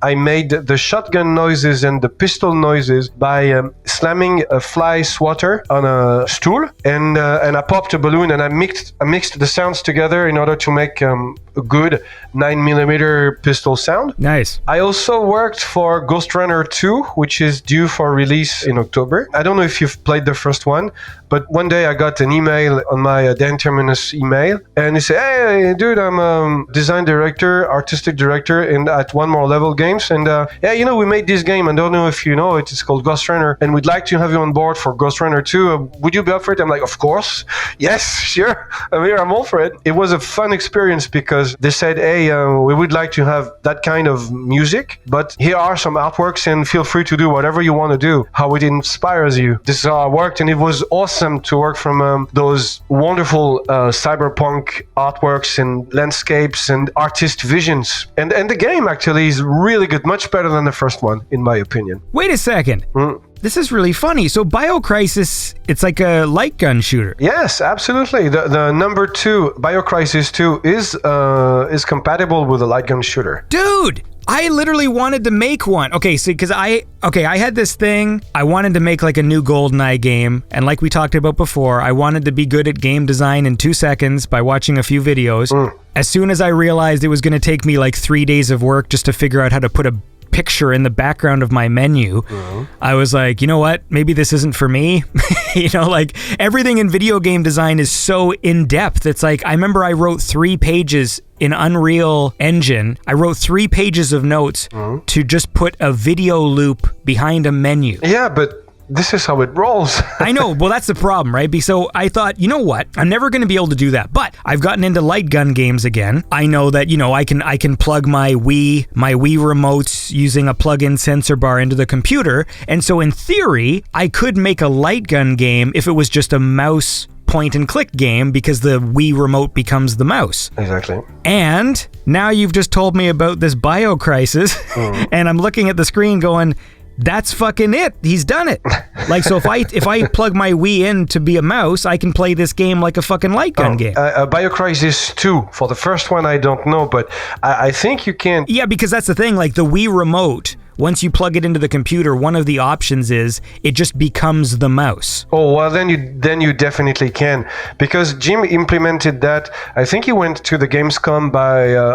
I made the shotgun noises and the pistol noises by slamming a fly swatter on a stool, and I popped a balloon, and I mixed the sounds together in order to make a good 9mm pistol sound. Nice. I also worked for Ghost Runner 2, which is due for release in October. I don't know if you've played the first one, but one day I got an email on my Dan Terminus email, and he said, hey, dude, I'm design director, artistic director at One More Level Games, and we made this game. I don't know if you know it. It's called Ghost Runner, and we'd like to have you on board for Ghost Runner 2. Would you be up for it? I'm like, of course. Yes, sure. I'm all for it. It was a fun experience because they said, hey, we would like to have that kind of music, but here are some artworks, and feel free to do whatever you want to do, how it inspires you. This is how I worked, and it was awesome to work from those wonderful cyberpunk artworks and landscapes and artist visions. And the game actually is really good, much better than the first one, in my opinion. Wait a second. This is really funny. So BioCrisis, it's like a light gun shooter. Yes, absolutely. The number 2, BioCrisis 2, is compatible with a light gun shooter. Dude! I literally wanted to make one. Okay, so because I had this thing. I wanted to make like a new GoldenEye game. And like we talked about before, I wanted to be good at game design in 2 seconds by watching a few videos. As soon as I realized it was going to take me like 3 days of work just to figure out how to put a picture in the background of my menu, I was like, you know what? Maybe this isn't for me. Like everything in video game design is so in-depth. It's like, I remember I wrote 3 pages in Unreal Engine. I wrote 3 pages of notes to just put a video loop behind a menu. Yeah, but this is how it rolls. I know. Well, that's the problem, right? So I thought, you know what? I'm never going to be able to do that. But I've gotten into light gun games again. I know that, I can plug my Wii remotes using a plug-in sensor bar into the computer. And so in theory, I could make a light gun game if it was just a mouse point and click game, because the Wii remote becomes the mouse. Exactly. And now you've just told me about this BioCrisis, and I'm looking at the screen going, that's fucking it. He's done it. Like, so if I plug my Wii in to be a mouse, I can play this game like a fucking light gun game. BioCrisis 2. For the first one, I don't know, but I think you can. Yeah, because that's the thing. Like the Wii remote, once you plug it into the computer, one of the options is it just becomes the mouse. Oh, well, then you definitely can, because Jim implemented that. I think he went to the Gamescom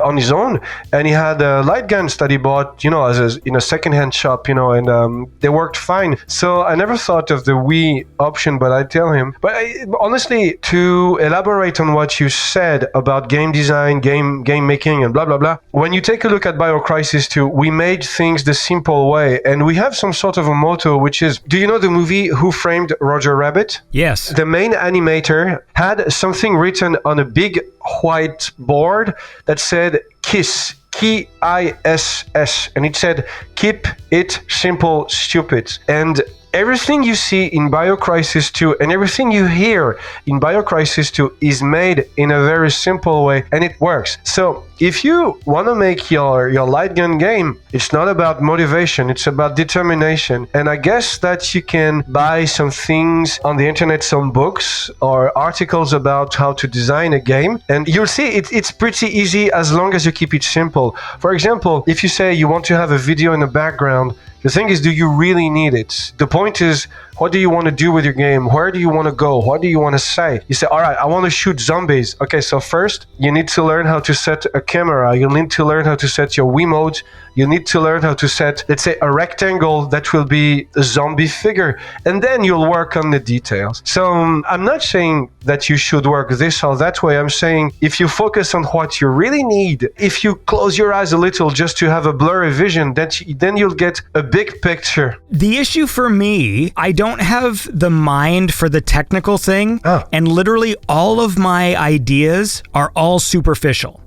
on his own, and he had light guns that he bought, in a secondhand shop, and they worked fine. So I never thought of the Wii option, but I tell him. But honestly, to elaborate on what you said about game design, game making, and blah blah blah, when you take a look at BioCrisis 2, we made things the simple way, and we have some sort of a motto, which is, do you know the movie Who Framed Roger Rabbit? Yes. The main animator had something written on a big white board that said KISS, KISS, and it said, keep it simple, stupid. And everything you see in BioCrisis 2 and everything you hear in BioCrisis 2 is made in a very simple way, and it works. So if you want to make your light gun game, it's not about motivation, it's about determination. And I guess that you can buy some things on the internet, some books or articles about how to design a game, and you'll see it's pretty easy as long as you keep it simple. For example, if you say you want to have a video in the background, the thing is, do you really need it? The point is, what do you want to do with your game? Where do you want to go? What do you want to say? You say, all right, I want to shoot zombies. Okay, so first, you need to learn how to set a camera. You need to learn how to set your Wiimote. You need to learn how to set, let's say, a rectangle that will be a zombie figure. And then you'll work on the details. So I'm not saying that you should work this or that way. I'm saying if you focus on what you really need, if you close your eyes a little just to have a blurry vision, then you'll get a big picture. The issue for me, I don't have the mind for the technical thing, and literally all of my ideas are all superficial.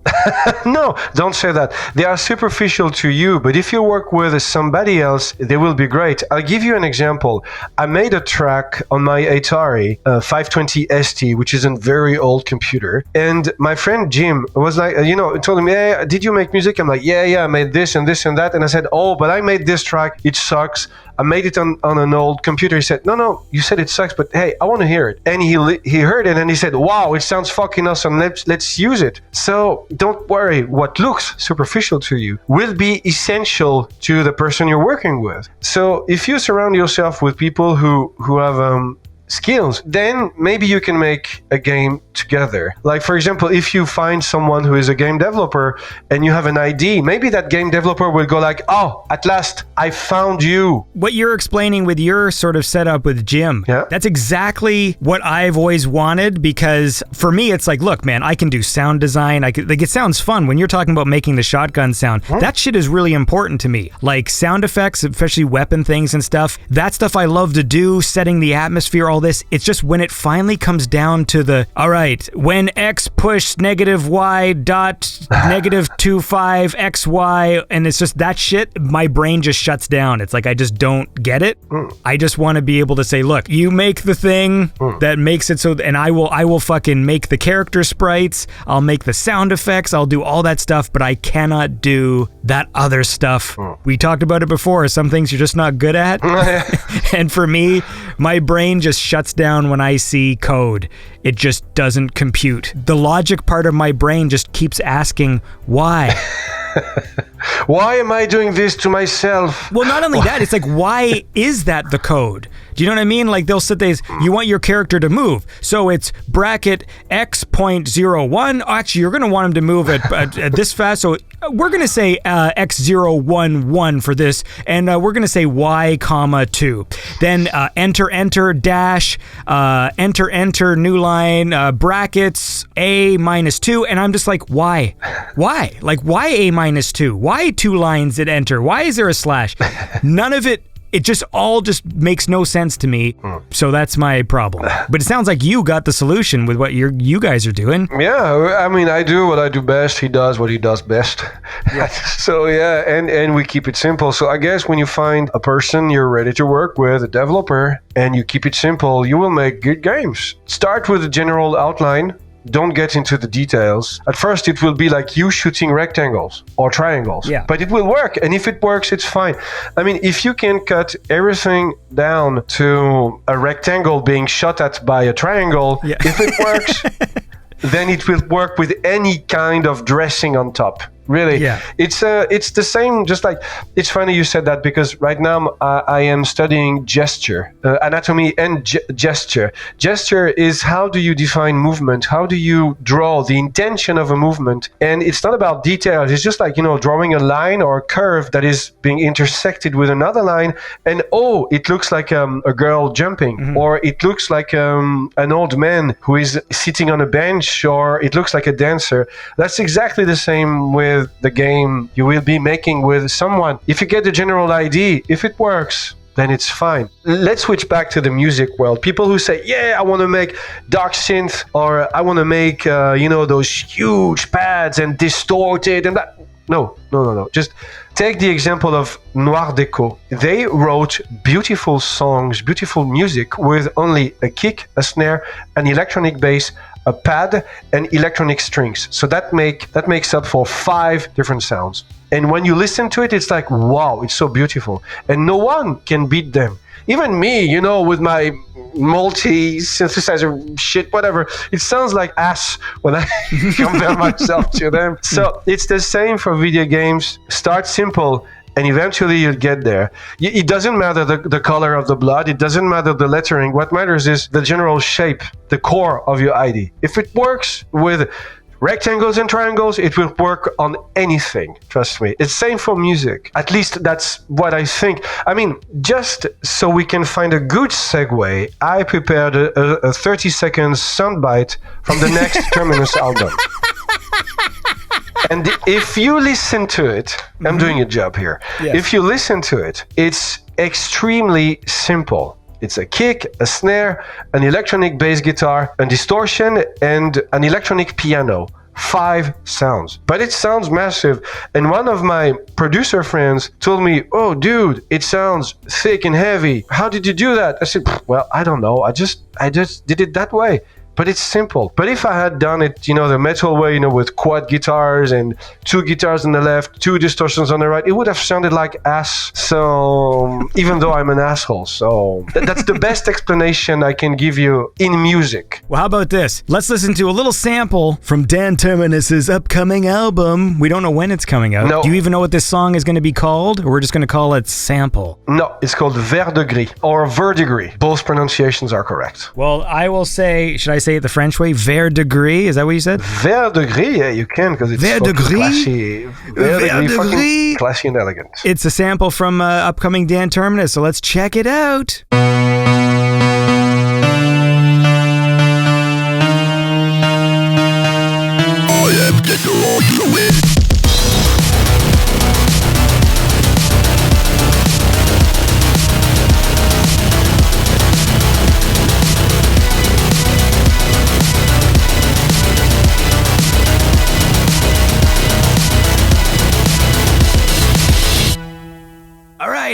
No, don't say that. They are superficial to you, but if you work with somebody else, they will be great. I'll give you an example. I made a track on my Atari 520 ST, which is a very old computer. And my friend Jim was like, told him, hey, did you make music? I'm like, yeah, I made this and this and that. And I said, oh, but I made this track. It sucks. I made it on an old computer. He said, no, you said it sucks, but hey, I want to hear it. And he heard it and he said, wow, it sounds fucking awesome. Let's use it. So don't worry. What looks superficial to you will be essential to the person you're working with. So if you surround yourself with people who have skills, then maybe you can make a game together. Like, for example, if you find someone who is a game developer and you have an ID, maybe that game developer will go like, oh, at last, I found you. What you're explaining with your sort of setup with Jim, that's exactly what I've always wanted, because for me, it's like, look, man, I can do sound design. It sounds fun when you're talking about making the shotgun sound. That shit is really important to me. Like sound effects, especially weapon things and stuff. That stuff I love to do, setting the atmosphere, all this. It's just when it finally comes down to the, all right, when X push negative Y dot negative 25 XY, and it's just that shit, my brain just shuts down. It's like I just don't get it. I just want to be able to say, look, you make the thing that makes it so, and I will fucking make the character sprites, I'll make the sound effects, I'll do all that stuff, but I cannot do that other stuff. We talked about it before, some things you're just not good at. And for me, my brain just shuts down when I see code. It just doesn't compute. The logic part of my brain just keeps asking, why? Why am I doing this to myself? Well, not only that, it's like, why is that the code? Do you know what I mean? Like, they'll sit there, you want your character to move. So it's bracket X.01. Actually, you're going to want him to move at this fast. So we're going to say X011 for this. And we're going to say Y, 2. Then enter, dash, enter, new line, brackets, A-2. And I'm just like, why? Why? Like, why A-2? Why 2 lines at enter? Why is there a slash? None of it. It just all just makes no sense to me. So that's my problem. But it sounds like you got the solution with what you guys are doing. Yeah, I mean, I do what I do best. He does what he does best. Yeah. So yeah, and we keep it simple. So I guess when you find a person you're ready to work with, a developer, and you keep it simple, you will make good games. Start with a general outline. Don't get into the details. At first, it will be like you shooting rectangles or triangles. Yeah. But it will work. And if it works, it's fine. I mean, if you can cut everything down to a rectangle being shot at by a triangle, if it works, then it will work with any kind of dressing on top. Really, it's the same. Just like, it's funny you said that, because right now I am studying gesture, anatomy and gesture. Gesture is how do you define movement? How do you draw the intention of a movement? And it's not about details. It's just like, drawing a line or a curve that is being intersected with another line, and it looks like a girl jumping, or it looks like an old man who is sitting on a bench, or it looks like a dancer. That's exactly the same with the game you will be making with someone. If you get the general idea, if it works, then it's fine. Let's switch back to the music world. People who say, I want to make dark synth, or I want to make, those huge pads and distorted and that. No. Just take the example of Noir Déco. They wrote beautiful songs, beautiful music with only a kick, a snare, an electronic bass, a pad, and electronic strings. So that makes up for 5 different sounds. And when you listen to it, it's like, wow, it's so beautiful. And no one can beat them. Even me, with my multi-synthesizer shit, whatever, it sounds like ass when I compare myself to them. So it's the same for video games. Start simple, and eventually you'll get there. It doesn't matter the color of the blood. It doesn't matter the lettering. What matters is the general shape, the core of your ID. If it works with rectangles and triangles, it will work on anything. Trust me. It's same for music. At least that's what I think. I mean, just so we can find a good segue, I prepared a 30-second soundbite from the next Terminus album. And if you listen to it, I'm doing a job here. Yes. If you listen to it, it's extremely simple. It's a kick, a snare, an electronic bass guitar, a distortion, and an electronic piano. 5 sounds, but it sounds massive. And one of my producer friends told me, "Oh, dude, it sounds thick and heavy. How did you do that?" I said, "Well, I don't know. I just did it that way." But it's simple. But if I had done it, the metal way, with quad guitars and 2 guitars on the left, 2 distortions on the right, it would have sounded like ass. So, even though I'm an asshole. So, that's the best explanation I can give you in music. Well, how about this? Let's listen to a little sample from Dan Terminus's upcoming album. We don't know when it's coming out. No. Do you even know what this song is going to be called? Or we're just going to call it Sample? No, it's called Vert De Gris or Vert De Gris. Both pronunciations are correct. Well, I will say, should I say it the French way? Vert De Gris? Is that what you said? Vert De Gris, yeah, you can, because it's Vert De Gris? classy. Vert De Gris? Classy and elegant. It's a sample from upcoming Dan Terminus, so let's check it out.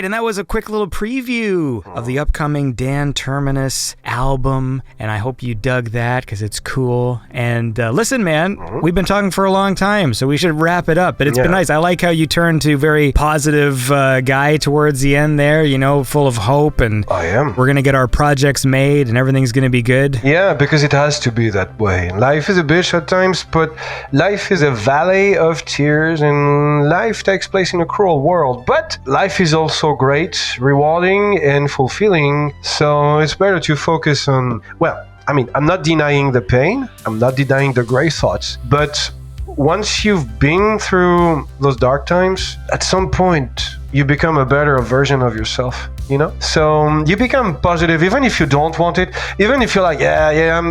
And that was a quick little preview of the upcoming Dan Terminus album, and I hope you dug that because it's cool. And listen, man, we've been talking for a long time, so we should wrap it up. But it's been nice. I like how you turned to very positive guy towards the end there, full of hope, and I am. We're going to get our projects made and everything's going to be good. Yeah, because it has to be that way. Life is a bitch at times, but life is a valley of tears, and life takes place in a cruel world. But life is also great, rewarding, and fulfilling. So it's better to focus on, I'm not denying the pain, I'm not denying the great thoughts, but once you've been through those dark times, at some point you become a better version of yourself. So you become positive, even if you don't want it. Even if you're like, I'm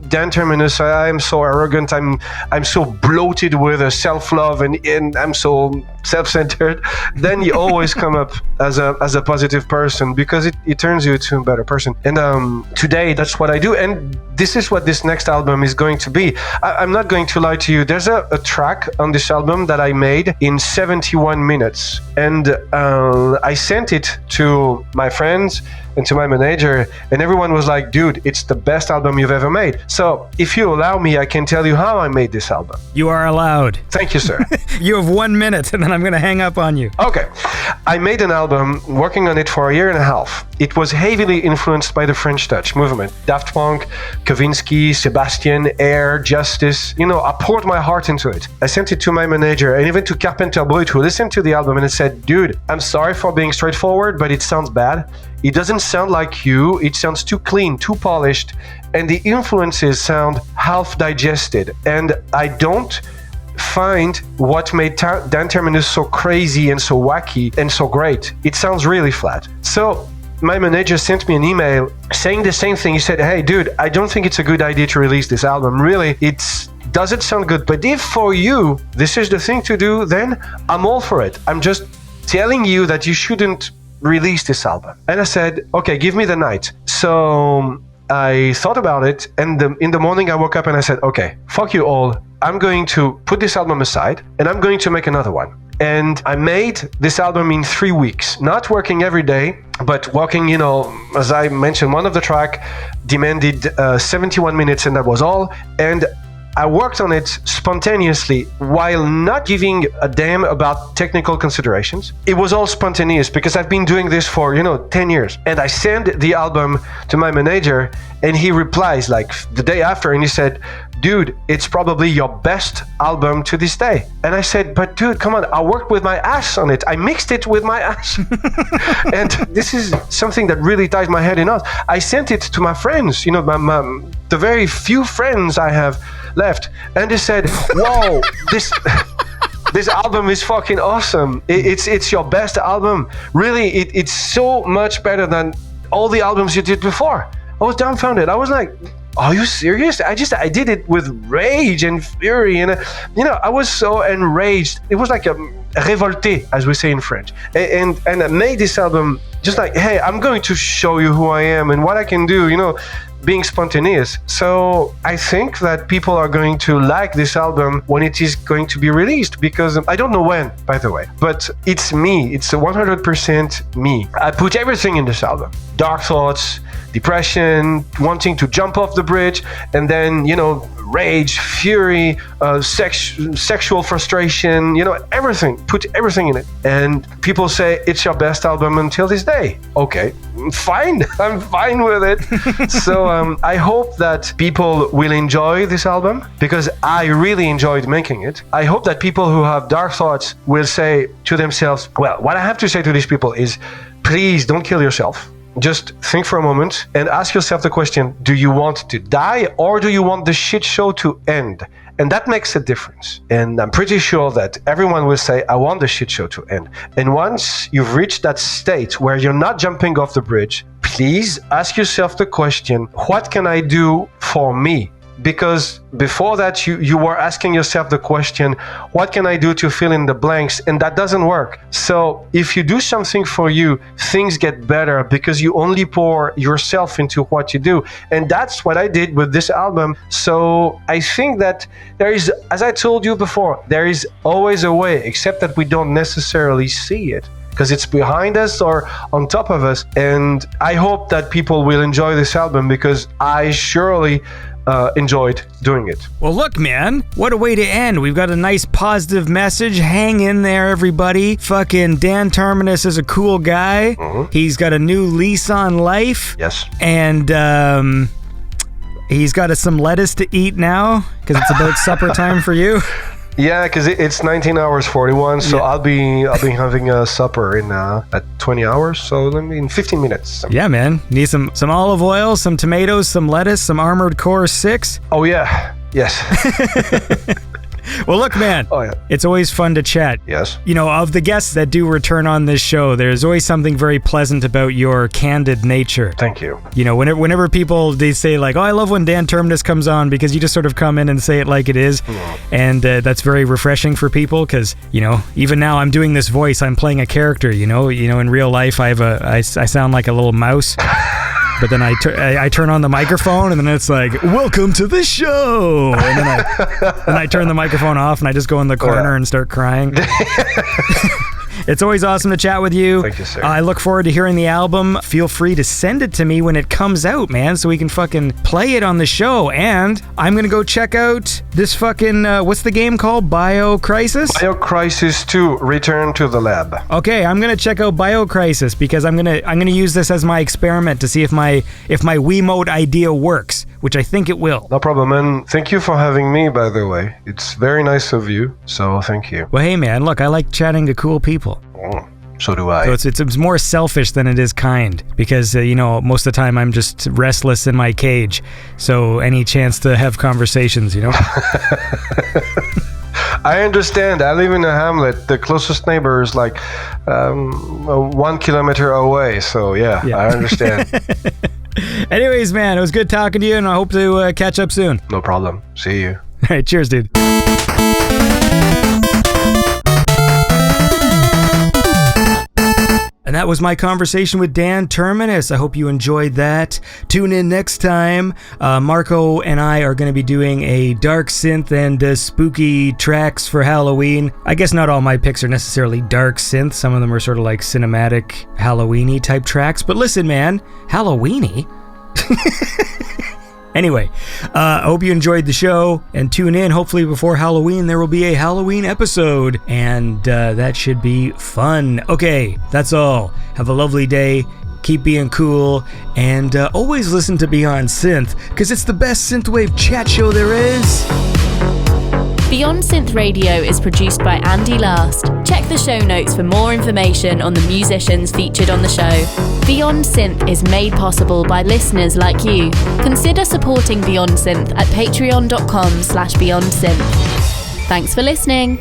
Dan Terminus. I'm so arrogant. I'm so bloated with self-love, and I'm so self-centered. Then you always come up as a positive person because it turns you into a better person. And today, that's what I do. And this is what this next album is going to be. I'm not going to lie to you. There's a track on this album that I made in 71 minutes, and I sent it to my friends and to my manager, and everyone was like, "Dude, it's the best album you've ever made." So if you allow me, I can tell you how I made this album. You are allowed. Thank you, sir. You have 1 minute, and then I'm going to hang up on you. Okay. I made an album, working on it for 1.5 years. It was heavily influenced by the French Touch movement. Daft Punk, Kavinsky, Sebastian, Air, Justice. I poured my heart into it. I sent it to my manager and even to Carpenter, who listened to the album and said, "Dude, I'm sorry for being straightforward, but it sounds bad. It doesn't sound like you. It sounds too clean, too polished, and the influences sound half digested. And I don't find what made Dan Terminus so crazy and so wacky and so great. It sounds really flat." So my manager sent me an email saying the same thing. He said, "Hey, dude, I don't think it's a good idea to release this album. Really, does it sound good? But if for you, this is the thing to do, then I'm all for it. I'm just telling you that you shouldn't release this album." And I said, "Okay, give me the night." So I thought about it, and in the morning I woke up and I said, "Okay, fuck you all. I'm going to put this album aside and I'm going to make another one." And I made this album in 3 weeks, not working every day, but working, as I mentioned, one of the track demanded 71 minutes and that was all. And I worked on it spontaneously while not giving a damn about technical considerations. It was all spontaneous because I've been doing this for, 10 years. And I sent the album to my manager and he replies like the day after and he said, "Dude, it's probably your best album to this day." And I said, "But dude, come on, I worked with my ass on it. I mixed it with my ass." And this is something that really ties my head in knots. I sent it to my friends, the very few friends I have left, and they said, "Whoa, this album is fucking awesome. It's your best album. Really, it's so much better than all the albums you did before." I was dumbfounded. I was like, "Are you serious?" I did it with rage and fury, and I was so enraged. It was like a révolté, as we say in French, and I made this album just like, "Hey, I'm going to show you who I am and what I can do." being spontaneous. So I think that people are going to like this album when it is going to be released, because I don't know when, by the way, but it's me. It's 100% me. I put everything in this album. Dark thoughts, depression, wanting to jump off the bridge, and then, rage, fury, sexual frustration, everything. Put everything in it. And people say it's your best album until this day. Okay, fine. I'm fine with it. So I hope that people will enjoy this album, because I really enjoyed making it. I hope that people who have dark thoughts will say to themselves, well, what I have to say to these people is, please don't kill yourself. Just think for a moment and ask yourself the question, do you want to die or do you want the shit show to end? And that makes a difference. And I'm pretty sure that everyone will say, I want the shit show to end. And once you've reached that state where you're not jumping off the bridge, please ask yourself the question, what can I do for me? Because before that, you were asking yourself the question, what can I do to fill in the blanks? And that doesn't work. So if you do something for you, things get better because you only pour yourself into what you do. And that's what I did with this album. So I think that there is, as I told you before, there is always a way, except that we don't necessarily see it, because it's behind us or on top of us. And I hope that people will enjoy this album, because I surely enjoyed doing it. Well, look, man, what a way to end. We've got a nice positive message. Hang in there, everybody. Fucking Dan Terminus is a cool guy. Mm-hmm. He's got a new lease on life. Yes. And he's got some lettuce to eat now, because it's about supper time for you. Yeah, because it's 19 hours 41, so yeah. I'll be having a supper at 20 hours, so in 15 minutes. Yeah, man. Need some olive oil, some tomatoes, some lettuce, some Armored Core 6. Oh, yeah. Yes. Well, look, man, It's always fun to chat. Yes. Of the guests that do return on this show, there's always something very pleasant about your candid nature. Thank you. Whenever people, they say like, oh, I love when Dan Terminus comes on, because you just sort of come in and say it like it is. And that's very refreshing for people, because, even now I'm doing this voice, I'm playing a character, in real life, I sound like a little mouse. But then I turn on the microphone, and then it's like, welcome to the show. And then I turn the microphone off, and I just go in the corner and start crying. It's always awesome to chat with you. Thank you, sir. I look forward to hearing the album. Feel free to send it to me when it comes out, man, so we can fucking play it on the show. And I'm going to go check out this fucking, what's the game called? Biocrisis? Biocrisis 2, Return to the Lab. Okay, I'm going to check out Biocrisis, because I'm going to use this as my experiment to see if my Wiimote idea works, which I think it will. No problem, and thank you for having me, by the way. It's very nice of you, so thank you. Well, hey, man, look, I like chatting to cool people. So do I. So it's more selfish than it is kind, because, most of the time I'm just restless in my cage. So any chance to have conversations, I understand. I live in a hamlet. The closest neighbor is like 1 kilometer away. So yeah. I understand. Anyways, man, it was good talking to you, and I hope to catch up soon. No problem. See you. All right, cheers, dude. And that was my conversation with Dan Terminus. I hope you enjoyed that. Tune in next time. Marco and I are going to be doing a dark synth and spooky tracks for Halloween. I guess not all my picks are necessarily dark synth. Some of them are sort of like cinematic Halloween-y type tracks. But listen, man, Halloween-y? Anyway, I hope you enjoyed the show, and tune in. Hopefully before Halloween there will be a Halloween episode, and that should be fun. Okay, that's all. Have a lovely day. Keep being cool, and always listen to Beyond Synth, because it's the best synthwave chat show there is. Beyond Synth Radio is produced by Andy Last. Check the show notes for more information on the musicians featured on the show. Beyond Synth is made possible by listeners like you. Consider supporting Beyond Synth at patreon.com/BeyondSynth. Thanks for listening.